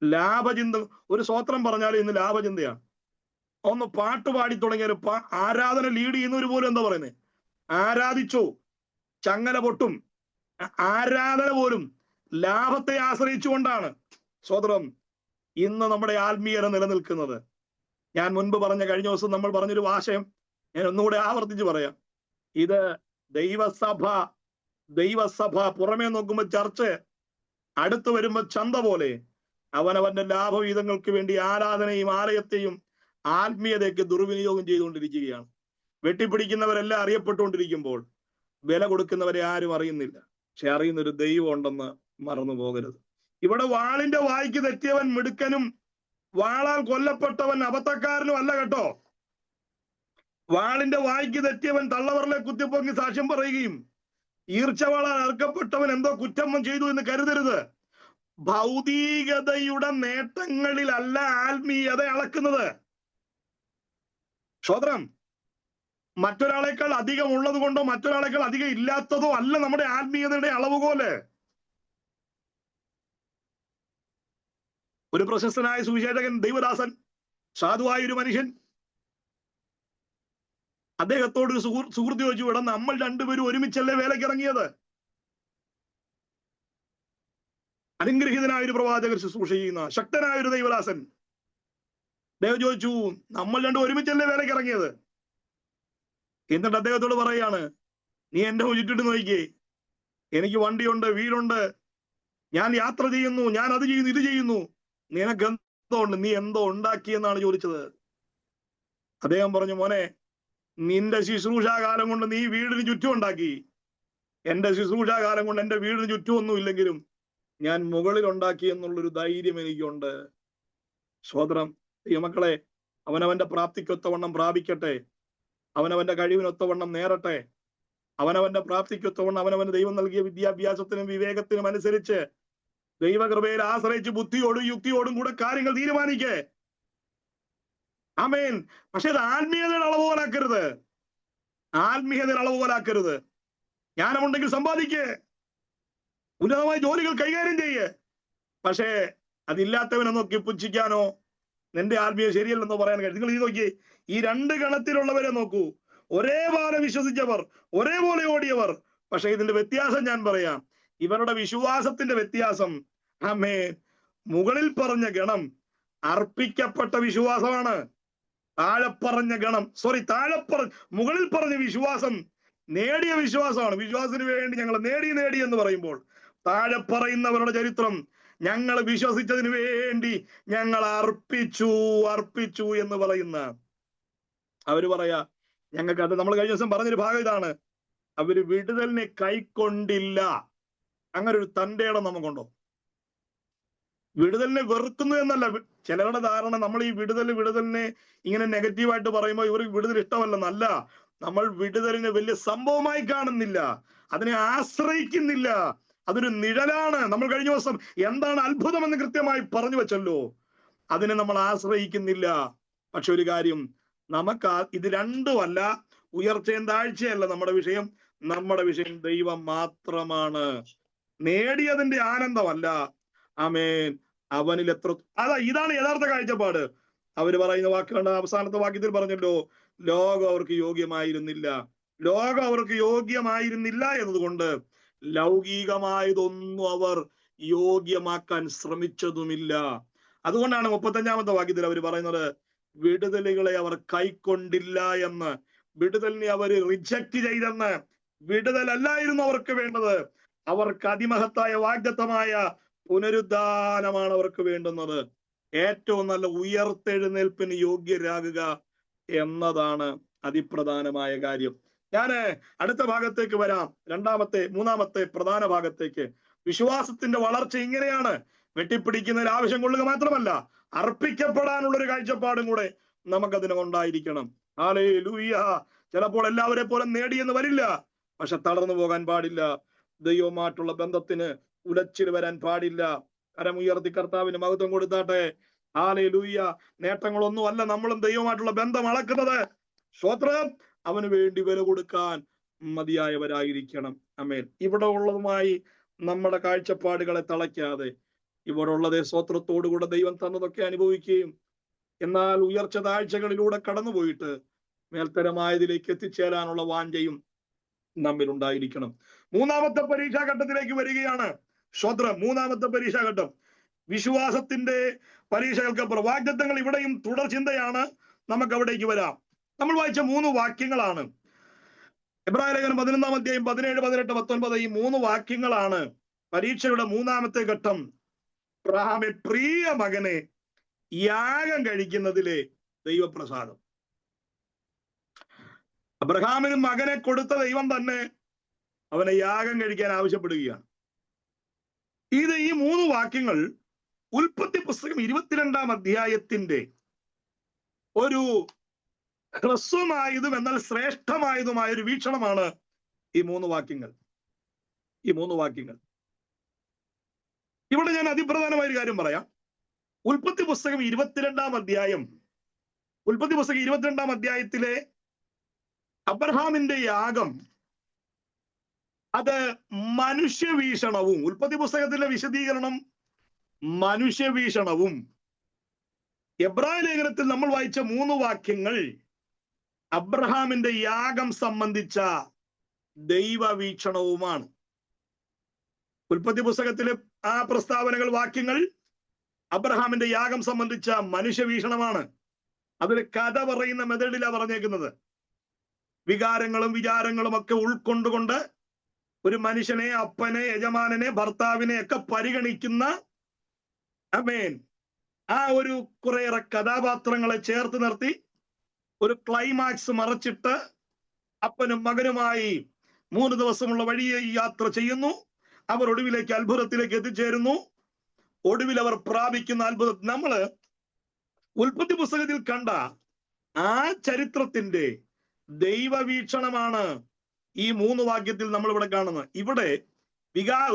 ലാഭചിന്ത, ഒരു സ്വോത്രം പറഞ്ഞാൽ ഇന്ന് ലാഭചിന്തയാണ്. ഒന്ന് പാട്ട് പാടി തുടങ്ങിയാൽ ആരാധന ലീഡ് ചെയ്യുന്നവർ പോലും എന്താ പറയുന്നത്? ആരാധിച്ചോ ചങ്ങല പൊട്ടും. ആരാധന പോലും ലാഭത്തെ ആശ്രയിച്ചുകൊണ്ടാണ്. സ്വോത്രം. ഇന്ന് നമ്മുടെ ആത്മീയത നിലനിൽക്കുന്നത്, ഞാൻ മുൻപ് പറഞ്ഞ, കഴിഞ്ഞ ദിവസം നമ്മൾ പറഞ്ഞൊരു ആശയം ഞാൻ ഒന്നുകൂടെ ആവർത്തിച്ച് പറയാം. ഇത് ദൈവസഭ പുറമേ നോക്കുമ്പോൾ ചർച്ച്, അടുത്ത് വരുമ്പോൾ ചന്ത പോലെ അവനവന്റെ ലാഭവീതങ്ങൾക്ക് വേണ്ടി ആരാധനയും ആലയത്തെയും ആത്മീയതയ്ക്ക് ദുർവിനിയോഗം ചെയ്തുകൊണ്ടിരിക്കുകയാണ്. വെട്ടിപ്പിടിക്കുന്നവരെല്ലാം അറിയപ്പെട്ടുകൊണ്ടിരിക്കുമ്പോൾ വില കൊടുക്കുന്നവരെ ആരും അറിയുന്നില്ല. പക്ഷെ അറിയുന്നൊരു ദൈവം ഉണ്ടെന്ന് മറന്നു പോകരുത്. ഇവിടെ വാളിന്റെ വായ്ക്ക് തെറ്റിയവൻ മിടുക്കനും വാളാൽ കൊല്ലപ്പെട്ടവൻ അബദ്ധക്കാരനും അല്ല കേട്ടോ. വാളിന്റെ വായ്ക്ക് തെറ്റിയവൻ തള്ളവറിലെ കുത്തിപ്പൊങ്ങി സാക്ഷ്യം പറയുകയും ഈർച്ചവാളാൽ അറുക്കപ്പെട്ടവൻ എന്തോ കുറ്റം ചെയ്തു എന്ന് കരുതരുത്. ഭൗതികതയുടെ നേട്ടങ്ങളിലല്ല ആത്മീയത അളക്കുന്നത്. സ്വോത്രം. മറ്റൊരാളെക്കാൾ അധികം ഉള്ളത് കൊണ്ടോ മറ്റൊരാളെക്കാൾ അധികം ഇല്ലാത്തതോ അല്ല നമ്മുടെ ആത്മീയതയുടെ അളവുകോല്. ഒരു പ്രശസ്തനായ സുവിശേഷകൻ, ദൈവദാസൻ, സാധുവായ ഒരു മനുഷ്യൻ, അദ്ദേഹത്തോട് ഒരു സുഹൃത്ത് ചോദിച്ചു, ഇവിടെ നമ്മൾ രണ്ടുപേരും ഒരുമിച്ചല്ലേ വേലയ്ക്ക് ഇറങ്ങിയത്? അനുഗ്രഹീതനായ ഒരു പ്രവാചകർ ശുശ്രൂഷ ചെയ്യുന്ന ശക്തനായ ഒരു ദൈവദാസൻ. അദ്ദേഹം ചോദിച്ചു, നമ്മൾ രണ്ടും ഒരുമിച്ചല്ലേ വേലയ്ക്ക് ഇറങ്ങിയത്? എന്നിട്ട് അദ്ദേഹത്തോട് പറയാണ്, നീ എന്റെ ചുറ്റിട്ട് നോക്കിക്കേ, എനിക്ക് വണ്ടിയുണ്ട്, വീടുണ്ട്, ഞാൻ യാത്ര ചെയ്യുന്നു, ഞാൻ അത് ചെയ്യുന്നു, ഇത് ചെയ്യുന്നു, നിനക്ക് എന്തോ ഉണ്ട്, നീ എന്തോ ഉണ്ടാക്കിയെന്നാണ് ചോദിച്ചത്. അദ്ദേഹം പറഞ്ഞു, മോനെ, നിന്റെ ശുശ്രൂഷാകാലം കൊണ്ട് നീ വീടിന് ചുറ്റും ഉണ്ടാക്കി. എന്റെ ശുശ്രൂഷാകാലം കൊണ്ട് എന്റെ വീടിന് ചുറ്റുമൊന്നും ഇല്ലെങ്കിലും ഞാൻ മുകളിൽ ഉണ്ടാക്കി എന്നുള്ളൊരു ധൈര്യം എനിക്കുണ്ട്. സ്വോത്രം. മക്കളെ, അവനവന്റെ പ്രാപ്തിക്കൊത്തവണ്ണം പ്രാപിക്കട്ടെ, അവനവന്റെ കഴിവിനൊത്തവണ്ണം നേരട്ടെ, അവനവന്റെ പ്രാപ്തിക്കൊത്തവണ്ണം അവനവന് ദൈവം നൽകിയ വിദ്യാഭ്യാസത്തിനും വിവേകത്തിനും അനുസരിച്ച് ദൈവകൃപയിൽ ആശ്രയിച്ച് ബുദ്ധിയോടും യുക്തിയോടും കൂടെ കാര്യങ്ങൾ തീരുമാനിക്കേ. ആമേൻ. പക്ഷെ അത് ആത്മീയതയുടെ അളവുപോലാക്കരുത്. ആത്മീയതയുടെ അളവുപോലാക്കരുത്. ജ്ഞാനമുണ്ടെങ്കിൽ സമ്പാദിക്കേ, ഉന്നതമായ ജോലികൾ കൈകാര്യം ചെയ്യേ. പക്ഷേ അതില്ലാത്തവനെ നോക്കി പുച്ഛിക്കാനോ നിന്റെ ആത്മീയ ശരിയല്ലെന്നോ പറയാൻ കഴിയും. നിങ്ങൾ ഈ നോക്കിയേ, ഈ രണ്ട് ഗണത്തിലുള്ളവരെ നോക്കൂ. ഒരേപോലെ വിശ്വസിച്ചവർ, ഒരേപോലെ ഓടിയവർ. പക്ഷെ ഇതിന്റെ വ്യത്യാസം ഞാൻ പറയാം. ഇവരുടെ വിശ്വാസത്തിന്റെ വ്യത്യാസം. ആമേൻ. മുകളിൽ പറഞ്ഞ ഗണം അർപ്പിക്കപ്പെട്ട വിശ്വാസമാണ്. മുകളിൽ പറഞ്ഞ വിശ്വാസം നേടിയ വിശ്വാസമാണ്. വിശ്വാസത്തിന് വേണ്ടി ഞങ്ങൾ നേടി എന്ന് പറയുമ്പോൾ, താഴെ പറയുന്നവരുടെ ചരിത്രം, ഞങ്ങൾ വിശ്വസിച്ചതിന് വേണ്ടി ഞങ്ങൾ അർപ്പിച്ചു എന്ന് പറയുന്ന അവര് പറയാ, ഞങ്ങൾക്ക് അത് നമ്മൾ കഴിഞ്ഞ ദിവസം പറഞ്ഞൊരു ഭാഗം ഇതാണ്, അവര് വിടുതലിനെ കൈക്കൊണ്ടില്ല. അങ്ങനെ ഒരു തന്റെ ഇടം നമുക്കുണ്ടോ? വിടുതലിനെ വെറുക്കുന്നു എന്നല്ല ചിലരുടെ ധാരണ. നമ്മൾ ഈ വിടുതലിനെ ഇങ്ങനെ നെഗറ്റീവായിട്ട് പറയുമ്പോൾ ഇവർക്ക് വിടുതൽ ഇഷ്ടമല്ലെന്നല്ല. നമ്മൾ വിടുതലിനെ വലിയ സംഭവമായി കാണുന്നില്ല, അതിനെ ആശ്രയിക്കുന്നില്ല. അതൊരു നിഴലാണ്. നമ്മൾ കഴിഞ്ഞ ദിവസം എന്താണ് അത്ഭുതം എന്ന് കൃത്യമായി പറഞ്ഞു വെച്ചല്ലോ. അതിനെ നമ്മൾ ആശ്രയിക്കുന്നില്ല. പക്ഷെ ഒരു കാര്യം, നമുക്ക് ഇത് രണ്ടുമല്ല, ഉയർച്ചയും താഴ്ചയല്ല നമ്മുടെ വിഷയം. നമ്മുടെ വിഷയം ദൈവം മാത്രമാണ്. നേടിയതിന്റെ ആനന്ദമല്ല. ആമേൻ. അവനിൽ എത്ര ഇതാണ് യഥാർത്ഥ കാഴ്ചപ്പാട്. അവര് പറയുന്ന വാക്കുകളുടെ അവസാനത്തെ വാക്യത്തിൽ പറഞ്ഞല്ലോ, ലോകം അവർക്ക് യോഗ്യമായിരുന്നില്ല. ലോകം അവർക്ക് യോഗ്യമായിരുന്നില്ല എന്നതുകൊണ്ട് ലൗകികമായതൊന്നും അവർ യോഗ്യമാക്കാൻ ശ്രമിച്ചതുമില്ല. അതുകൊണ്ടാണ് 35-ാമത്തെ വാക്യത്തിൽ അവർ പറയുന്നത്, വിടുതലുകളെ അവർ കൈക്കൊണ്ടില്ല എന്ന്, വിടുതലിനെ അവർ റിജക്റ്റ് ചെയ്തെന്ന്. വിടുതലല്ലായിരുന്നു അവർക്ക് വേണ്ടത്. അവർക്ക് അതിമഹത്തായ വാഗ്ദത്തമായ പുനരുദ്ധാനമാണ് അവർക്ക് വേണ്ടുന്നത്. ഏറ്റവും നല്ല ഉയർത്തെഴുന്നേൽപ്പിന് യോഗ്യരാകുക എന്നതാണ് അതിപ്രധാനമായ കാര്യം. ഞാന് അടുത്ത ഭാഗത്തേക്ക് വരാം. മൂന്നാമത്തെ പ്രധാന ഭാഗത്തേക്ക്. വിശ്വാസത്തിന്റെ വളർച്ച ഇങ്ങനെയാണ്. വെട്ടിപ്പിടിക്കുന്നതിൽ ആവശ്യം കൊള്ളുക മാത്രമല്ല, അർപ്പിക്കപ്പെടാനുള്ളൊരു കാഴ്ചപ്പാടും കൂടെ നമുക്കതിന് ഉണ്ടായിരിക്കണം. ഹല്ലേലൂയ. ചിലപ്പോൾ എല്ലാവരെ പോലെ നേടിയെന്ന് വരില്ല, പക്ഷെ തളർന്നു പോകാൻ പാടില്ല. ദൈവവുമായിട്ടുള്ള ബന്ധത്തിന് ഉലച്ചിൽ വരാൻ പാടില്ല. കരമുയർത്തി കർത്താവിന് മഹത്വം കൊടുത്താട്ടെ. ഹല്ലേലൂയ. നേട്ടങ്ങളൊന്നും അല്ല നമ്മളും ദൈവമായിട്ടുള്ള ബന്ധം അളക്കുന്നത്. സ്തോത്രം. അവന് വേണ്ടി വില കൊടുക്കാൻ മതിയായവരായിരിക്കണം. ആമേൻ. ഇവിടെ ഉള്ളതുമായി നമ്മുടെ കാഴ്ചപ്പാടുകളെ തളയ്ക്കാതെ, ഇവിടെ ഉള്ളത് സ്തോത്രത്തോടുകൂടെ ദൈവം തന്നതൊക്കെ അനുഭവിക്കുകയും എന്നാൽ ഉയർച്ച താഴ്ചകളിലൂടെ കടന്നുപോയിട്ട് മേൽത്തരമായതിലേക്ക് എത്തിച്ചേരാനുള്ള വാഞ്ചയും നമ്മിൽ ഉണ്ടായിരിക്കണം. മൂന്നാമത്തെ പരീക്ഷാഘട്ടത്തിലേക്ക് വരികയാണ്. സ്തോത്രം. മൂന്നാമത്തെ പരീക്ഷാഘട്ടം വിശ്വാസത്തിന്റെ പരീക്ഷകൾക്കപ്പുറം. വാഗ്ദത്തങ്ങൾ ഇവിടെയും തുടർ ചിന്തയാണ്. നമുക്ക് അവിടേക്ക് വരാം. നമ്മൾ വായിച്ച 3 വാക്യങ്ങളാണ്. എബ്രായ ലേഖനം 11-ാം അധ്യായം 17, 18, 19 ഈ 3 വാക്യങ്ങളാണ് പരീക്ഷയുടെ മൂന്നാമത്തെ ഘട്ടം. അബ്രഹാമെ പ്രിയ മകനെ യാഗം കഴിക്കുന്നതിലെ ദൈവപ്രസാദം. അബ്രഹാമിന് മകനെ കൊടുത്ത ദൈവം തന്നെ അവനെ യാഗം കഴിക്കാൻ ആവശ്യപ്പെടുകയാണ്. ഈ 3 വാക്യങ്ങൾ ഉൽപ്പത്തി പുസ്തകം 22-ാം അധ്യായത്തിന്റെ ഒരു ഹ്രസ്വമായതും എന്നാൽ ശ്രേഷ്ഠമായതുമായ ഒരു വീക്ഷണമാണ് ഈ 3 വാക്യങ്ങൾ. ഇവിടെ ഞാൻ അതിപ്രധാനമായ ഒരു കാര്യം പറയാം. ഉൽപ്പത്തി പുസ്തകം 22-ാം അധ്യായത്തിലെ അബ്രഹാമിന്റെ യാഗം അത് മനുഷ്യവീക്ഷണവും, ഉൽപ്പത്തി പുസ്തകത്തിലെ വിശദീകരണം മനുഷ്യവീക്ഷണവും, എബ്രായ ലേഖനത്തിൽ നമ്മൾ വായിച്ച 3 വാക്യങ്ങൾ അബ്രഹാമിന്റെ യാഗം സംബന്ധിച്ച ദൈവവീക്ഷണവുമാണ്. ഉൽപ്പത്തി പുസ്തകത്തിലെ ആ പ്രസ്താവനകൾ, വാക്യങ്ങൾ അബ്രഹാമിന്റെ യാഗം സംബന്ധിച്ച മനുഷ്യവീക്ഷണമാണ്. അതൊരു കഥ പറയുന്ന മെതഡിലാണ് പറഞ്ഞേക്കുന്നത്. വികാരങ്ങളും വിചാരങ്ങളും ഒക്കെ ഉൾക്കൊണ്ടുകൊണ്ട് ഒരു മനുഷ്യനെ, അപ്പനെ, യജമാനനെ, ഭർത്താവിനെ ഒക്കെ പരിഗണിക്കുന്ന ആമേൻ ആ ഒരു കുറേയേറെ കഥാപാത്രങ്ങളെ ചേർത്ത് നിർത്തി ഒരു ക്ലൈമാക്സ് മറച്ചിട്ട് അപ്പനും മകനുമായി 3 ദിവസമുള്ള വഴിയെ യാത്ര ചെയ്യുന്നു. അവർ ഒടുവിലേക്ക് അത്ഭുതത്തിലേക്ക് എത്തിച്ചേരുന്നു. ഒടുവിൽ അവർ പ്രാപിക്കുന്ന അത്ഭുതം. നമ്മള് ഉൽപ്പത്തി പുസ്തകത്തിൽ കണ്ട ആ ചരിത്രത്തിന്റെ ദൈവവീക്ഷണമാണ് ഈ 3 വാക്യത്തിൽ നമ്മൾ ഇവിടെ കാണുന്നത്. ഇവിടെ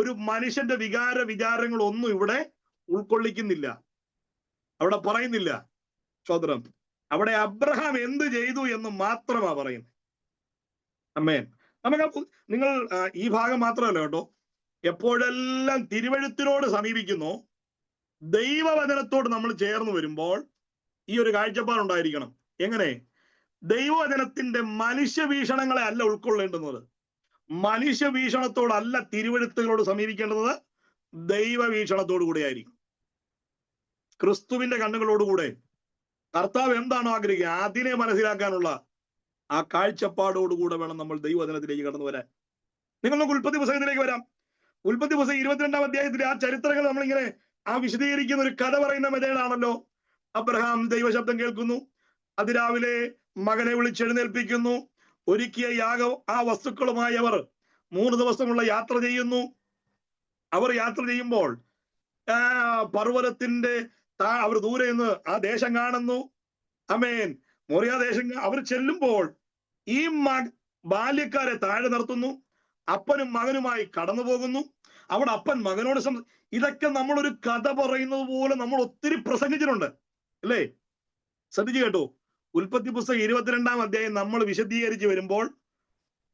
ഒരു മനുഷ്യന്റെ വിചാരങ്ങളൊന്നും ഇവിടെ ഉൾക്കൊള്ളിക്കുന്നില്ല, അവിടെ പറയുന്നില്ല. സ്തോത്രം. അവിടെ അബ്രഹാം എന്ത് ചെയ്തു എന്ന് മാത്രമാ പറയുന്നത്. ആമേൻ. നമുക്ക് നിങ്ങൾ ഈ ഭാഗം മാത്രമല്ല കേട്ടോ, എപ്പോഴെല്ലാം തിരുവെഴുത്തിനോട് സമീപിക്കുന്നു, ദൈവവചനത്തോട് നമ്മൾ ചേർന്ന് വരുമ്പോൾ ഈ ഒരു കാഴ്ചപ്പാടുണ്ടായിരിക്കണം. എങ്ങനെ? ദൈവവചനത്തിന്റെ മനുഷ്യവീക്ഷണങ്ങളെ അല്ല ഉൾക്കൊള്ളേണ്ടുന്നത്, മനുഷ്യവീക്ഷണത്തോടല്ല തിരുവെഴുത്തുകളോട് സമീപിക്കേണ്ടത്, ദൈവവീക്ഷണത്തോടു കൂടെ ആയിരിക്കും. ക്രിസ്തുവിന്റെ കണ്ണുകളോടുകൂടെ കർത്താവ് എന്താണോ ആഗ്രഹിക്കുക അതിനെ മനസ്സിലാക്കാനുള്ള ആ കാഴ്ചപ്പാടോടുകൂടെ വേണം നമ്മൾ ദൈവവചനത്തിലേക്ക് കടന്നു വരാൻ. നിങ്ങൾ നമുക്ക് ഉൽപ്പത്തി പുസ്തകത്തിലേക്ക് വരാം. ഉൽപ്പത്തി പുസ്തകം 22-ാം അധ്യായത്തിലെ ആ ചരിത്രങ്ങൾ നമ്മളിങ്ങനെ വിശദീകരിക്കുന്ന ഒരു കഥ പറയുന്ന മെതേഡാണല്ലോ. അബ്രഹാം ദൈവശബ്ദം കേൾക്കുന്നു, അതിരാവിലെ മകനെ വിളിച്ചെഴുന്നേൽപ്പിക്കുന്നു, ഒരുക്കിയ ആ വസ്തുക്കളുമായി അവർ 3 ദിവസമുള്ള യാത്ര ചെയ്യുന്നു. അവർ യാത്ര ചെയ്യുമ്പോൾ പർവ്വതത്തിന്റെ അവർ ദൂരെ നിന്ന് ആ ദേശം കാണുന്നു. ആമേൻ. മോറിയ ദേശം അവർ ചെല്ലുമ്പോൾ ഈ ബാല്യക്കാരെ താഴെ നിർത്തുന്നു. അപ്പനും മകനുമായി കടന്നു പോകുന്നു. അവിടെ അപ്പൻ മകനോട് ഇതൊക്കെ നമ്മളൊരു കഥ പറയുന്നത് പോലെ നമ്മൾ ഒത്തിരി പ്രസംഗിച്ചിട്ടുണ്ട് അല്ലേ? ശ്രദ്ധിച്ചു കേട്ടോ. ഉൽപ്പത്തി പുസ്തകം 22-ാം അധ്യായം നമ്മൾ വിശദീകരിച്ച് വരുമ്പോൾ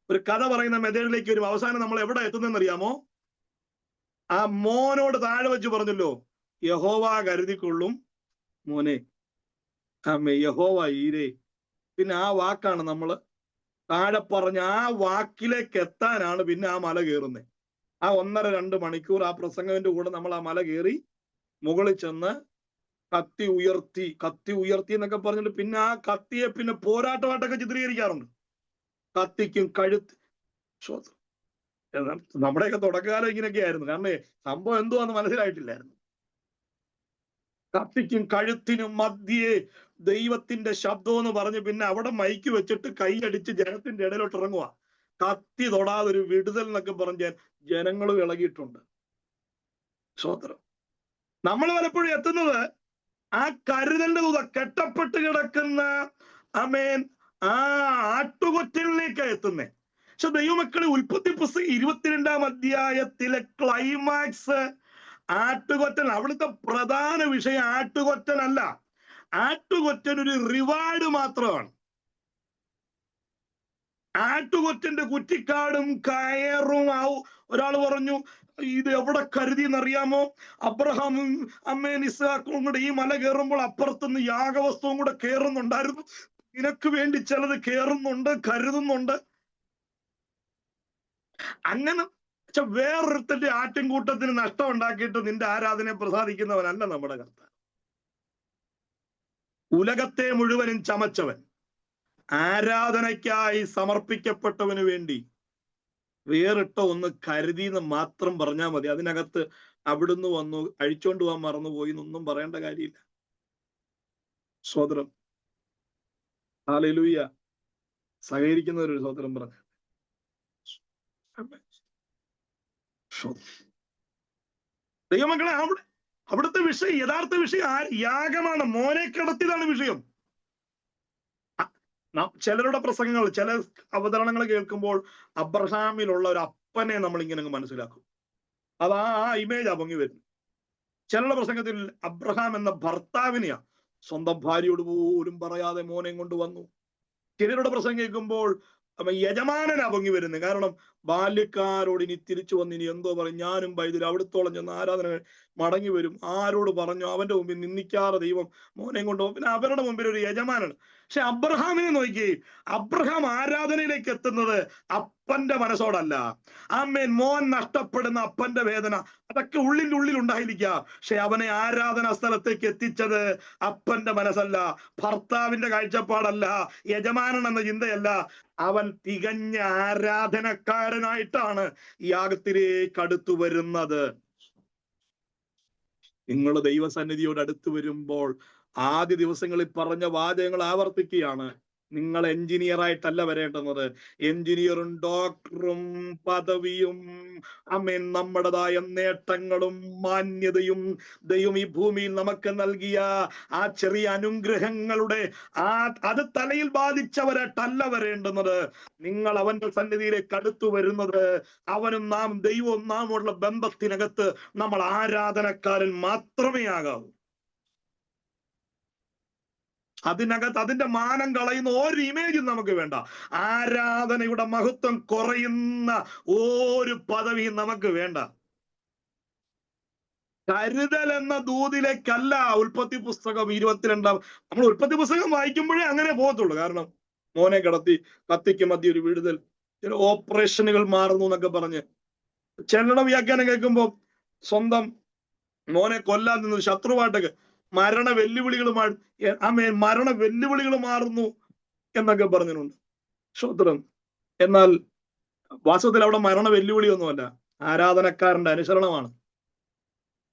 ഒരു കഥ പറയുന്ന മെതേഡിലേക്ക് വരും. അവസാനം നമ്മൾ എവിടെ എത്തുന്നതെന്നറിയാമോ? ആ മോനോട് താഴെ വെച്ച് പറഞ്ഞല്ലോ, യഹോവ കരുതിക്കൊള്ളും മോനെ. ആമേ, യഹോവ ഈരേ. പിന്നെ ആ വാക്കാണ് നമ്മൾ താഴെ പറഞ്ഞ ആ വാക്കിലേക്ക് എത്താനാണ് പിന്നെ ആ മല കയറുന്നത്. ആ 1.5-2 മണിക്കൂർ ആ പ്രസംഗത്തിന്റെ കൂടെ നമ്മൾ ആ മല കയറി മുകളിൽ ചെന്ന് കത്തി ഉയർത്തി എന്നൊക്കെ പറഞ്ഞിട്ട് പിന്നെ ആ കത്തിയെ പിന്നെ പോരാട്ടമായിട്ടൊക്കെ ചിത്രീകരിക്കാറുണ്ട്. കത്തിക്കും കഴുത്ത്. നമ്മുടെയൊക്കെ തുടക്കകാലം ഇങ്ങനെയൊക്കെ ആയിരുന്നു. കാരണം സംഭവം എന്തുവാന്ന് മനസ്സിലായിട്ടില്ലായിരുന്നു. കത്തിക്കും കഴുത്തിനും മധ്യേ ദൈവത്തിന്റെ ശബ്ദം എന്ന് പറഞ്ഞ് പിന്നെ അവിടെ മൈക്ക് വെച്ചിട്ട് കൈയടിച്ച് ജനത്തിന്റെ ഇടയിലോട്ട് ഇറങ്ങുക. കത്തി തൊടാതൊരു വിടുതൽ എന്നൊക്കെ പറഞ്ഞ് ജനങ്ങളും ഇളകിയിട്ടുണ്ട്. സ്തോത്രം. നമ്മൾ പലപ്പോഴും എത്തുന്നത് ആ കരുതലിന്റെ ദൂത കെട്ടപ്പെട്ട് കിടക്കുന്ന ആമേൻ ആ ആട്ടുകൊറ്റലിലേക്കാണ് എത്തുന്നേ. പക്ഷെ ദൈവമക്കളെ, ഉൽപ്പത്തി പുസ്തകം 22-ാം അധ്യായത്തിലെ ക്ലൈമാക്സ് ആട്ടുകൊറ്റൻ. അവിടുത്തെ പ്രധാന വിഷയം ആട്ടുകൊറ്റനല്ല. ആട്ടുകൊറ്റൻ ഒരു റിവാർഡ് മാത്രമാണ്. ആട്ടുകൊറ്റന്റെ കുറ്റിക്കാടും കയറും ഒരാൾ പറഞ്ഞു, ഇത് എവിടെ കരുതി എന്നറിയാമോ? അബ്രഹാമും അമ്മേൻ ഇസ്ഹാക്കും കൂടെ ഈ മല കയറുമ്പോൾ അപ്പുറത്തുനിന്ന് യാഗവസ്തുവും കൂടെ കയറുന്നുണ്ടായിരുന്നു. നിനക്ക് വേണ്ടി ചിലത് കയറുന്നുണ്ട്, കരുതുന്നുണ്ട്. അങ്ങനെ വേറൊരുത്തന്റെ ആട്ടിൻകൂട്ടത്തിന് നഷ്ടം ഉണ്ടാക്കിയിട്ട് നിന്റെ ആരാധനയെ പ്രസാദിക്കുന്നവനല്ല നമ്മുടെ കർത്താവ്. ഉലകത്തെ മുഴുവനും ചമച്ചവൻ, ആരാധനയ്ക്കായി സമർപ്പിക്കപ്പെട്ടവന് വേണ്ടി വേറിട്ട ഒന്ന് കരുതി എന്ന് മാത്രം പറഞ്ഞാൽ മതി. അതിനകത്ത് അവിടുന്ന് വന്നു അഴിച്ചോണ്ട് പോകാൻ മറന്നുപോയി എന്നൊന്നും പറയേണ്ട കാര്യമില്ല. സ്വതന്ത്രം. ഹല്ലേലൂയ. സഹകരിക്കുന്നവരൊരു സ്വതന്ത്രം പറഞ്ഞു. ദൈവമക്കളെ, അവിടുത്തെ വിഷയം, യഥാർത്ഥ വിഷയം യാഗമാണ്. മോനെ കടത്തിയതാണ് വിഷയം. ചിലരുടെ പ്രസംഗങ്ങൾ, ചില അവതരണങ്ങൾ കേൾക്കുമ്പോൾ അബ്രഹാമിലുള്ള ഒരു അപ്പനെ നമ്മൾ ഇങ്ങനെ മനസ്സിലാക്കും. അത് ആ ഇമേജാ പൊങ്ങി വരുന്നത്. ചിലരുടെ പ്രസംഗത്തിൽ അബ്രഹാം എന്ന ഭർത്താവിനെയാ, സ്വന്തം ഭാര്യയോട് പോലും പറയാതെ മോനെ കൊണ്ട് വന്നു. ചിലരുടെ പ്രസംഗം കേൾക്കുമ്പോൾ യജമാനനാ പൊങ്ങി വരുന്നത്. കാരണം ബാല്യക്കാരോട് ഇനി തിരിച്ചു വന്ന് ഇനി എന്തോ പറയും, ഞാനും വൈദ്യുതി അവിടുത്തോളം ചെന്ന് ആരാധന മടങ്ങി വരും. ആരോട് പറഞ്ഞു? അവന്റെ മുമ്പിൽ നിന്ദിക്കാതെ ദൈവം മോനെ കൊണ്ടുപോകും. പിന്നെ അവരുടെ മുമ്പിൽ ഒരു യജമാനാണ്. പക്ഷെ അബ്രഹാമിനെ നോക്കി, അബ്രഹാം ആരാധനയിലേക്ക് എത്തുന്നത് അപ്പന്റെ മനസ്സോടല്ല. ആമേൻ. മോൻ നഷ്ടപ്പെടുന്ന അപ്പന്റെ വേദന അതൊക്കെ ഉള്ളിൽ ഉണ്ടായിരിക്കാം. പക്ഷെ അവനെ ആരാധനാ സ്ഥലത്തേക്ക് എത്തിച്ചത് അപ്പന്റെ മനസ്സല്ല, ഭർത്താവിന്റെ കാഴ്ചപ്പാടല്ല, യജമാനൻ എന്ന ചിന്തയല്ല. അവൻ തികഞ്ഞ ആരാധനക്കാരനായിട്ടാണ് യാഗത്തിലേക്ക് അടുത്തു വരുന്നത്. നിങ്ങൾ ദൈവസന്നിധിയോട് അടുത്ത് വരുമ്പോൾ ആദ്യ ദിവസങ്ങളിൽ പറഞ്ഞ വാചകങ്ങൾ ആവർത്തിക്കുകയാണ്. നിങ്ങൾ എഞ്ചിനീയറായിട്ടല്ല വരേണ്ടുന്നത്. എഞ്ചിനീയറും ഡോക്ടറും പദവിയും ആമേൻ നമ്മുടേതായ നേട്ടങ്ങളും മാന്യതയും ദൈവം ഈ ഭൂമിയിൽ നമുക്ക് നൽകിയ ആ ചെറിയ അനുഗ്രഹങ്ങളുടെ അത് തലയിൽ ബാധിച്ചവരായിട്ടല്ല വരേണ്ടുന്നത്. നിങ്ങൾ അവന്റെ സന്നിധിയിലേക്ക് അടുത്തു വരുന്നത് അവനും ദൈവവും നാമുള്ള ബന്ധത്തിനകത്ത് നമ്മൾ ആരാധനക്കാരൻ മാത്രമേ ആകാവൂ. അതിനകത്ത് അതിന്റെ മാനം കളയുന്ന ഒരു ഇമേജും നമുക്ക് വേണ്ട. ആരാധനയുടെ മഹത്വം കുറയുന്ന ഒരു പദവിയും നമുക്ക് വേണ്ട. കരുതൽ എന്ന ദൂതിലേക്കല്ല ഉൽപ്പത്തി പുസ്തകം 22-ാം. നമ്മൾ ഉൽപ്പത്തി പുസ്തകം വായിക്കുമ്പോഴേ അങ്ങനെ പോകത്തുള്ളൂ. കാരണം മോനെ കടത്തി, കത്തിക്ക് മധ്യ ഒരു വിടുതൽ, ചില ഓപ്പറേഷനുകൾ മാറുന്നു എന്നൊക്കെ പറഞ്ഞ് ചിലരുടെ വ്യാഖ്യാനം കേൾക്കുമ്പോൾ സ്വന്തം മോനെ കൊല്ലാൻ നിന്ന് ശത്രുവായിട്ടൊക്കെ മരണ വെല്ലുവിളികൾ മാറുന്നു എന്നൊക്കെ പറഞ്ഞിട്ടുണ്ട്. സ്തോത്രം. എന്നാൽ വാസ്തവത്തിൽ അവിടെ മരണ വെല്ലുവിളിയൊന്നുമല്ല, ആരാധനക്കാരന്റെ അനുസരണമാണ്,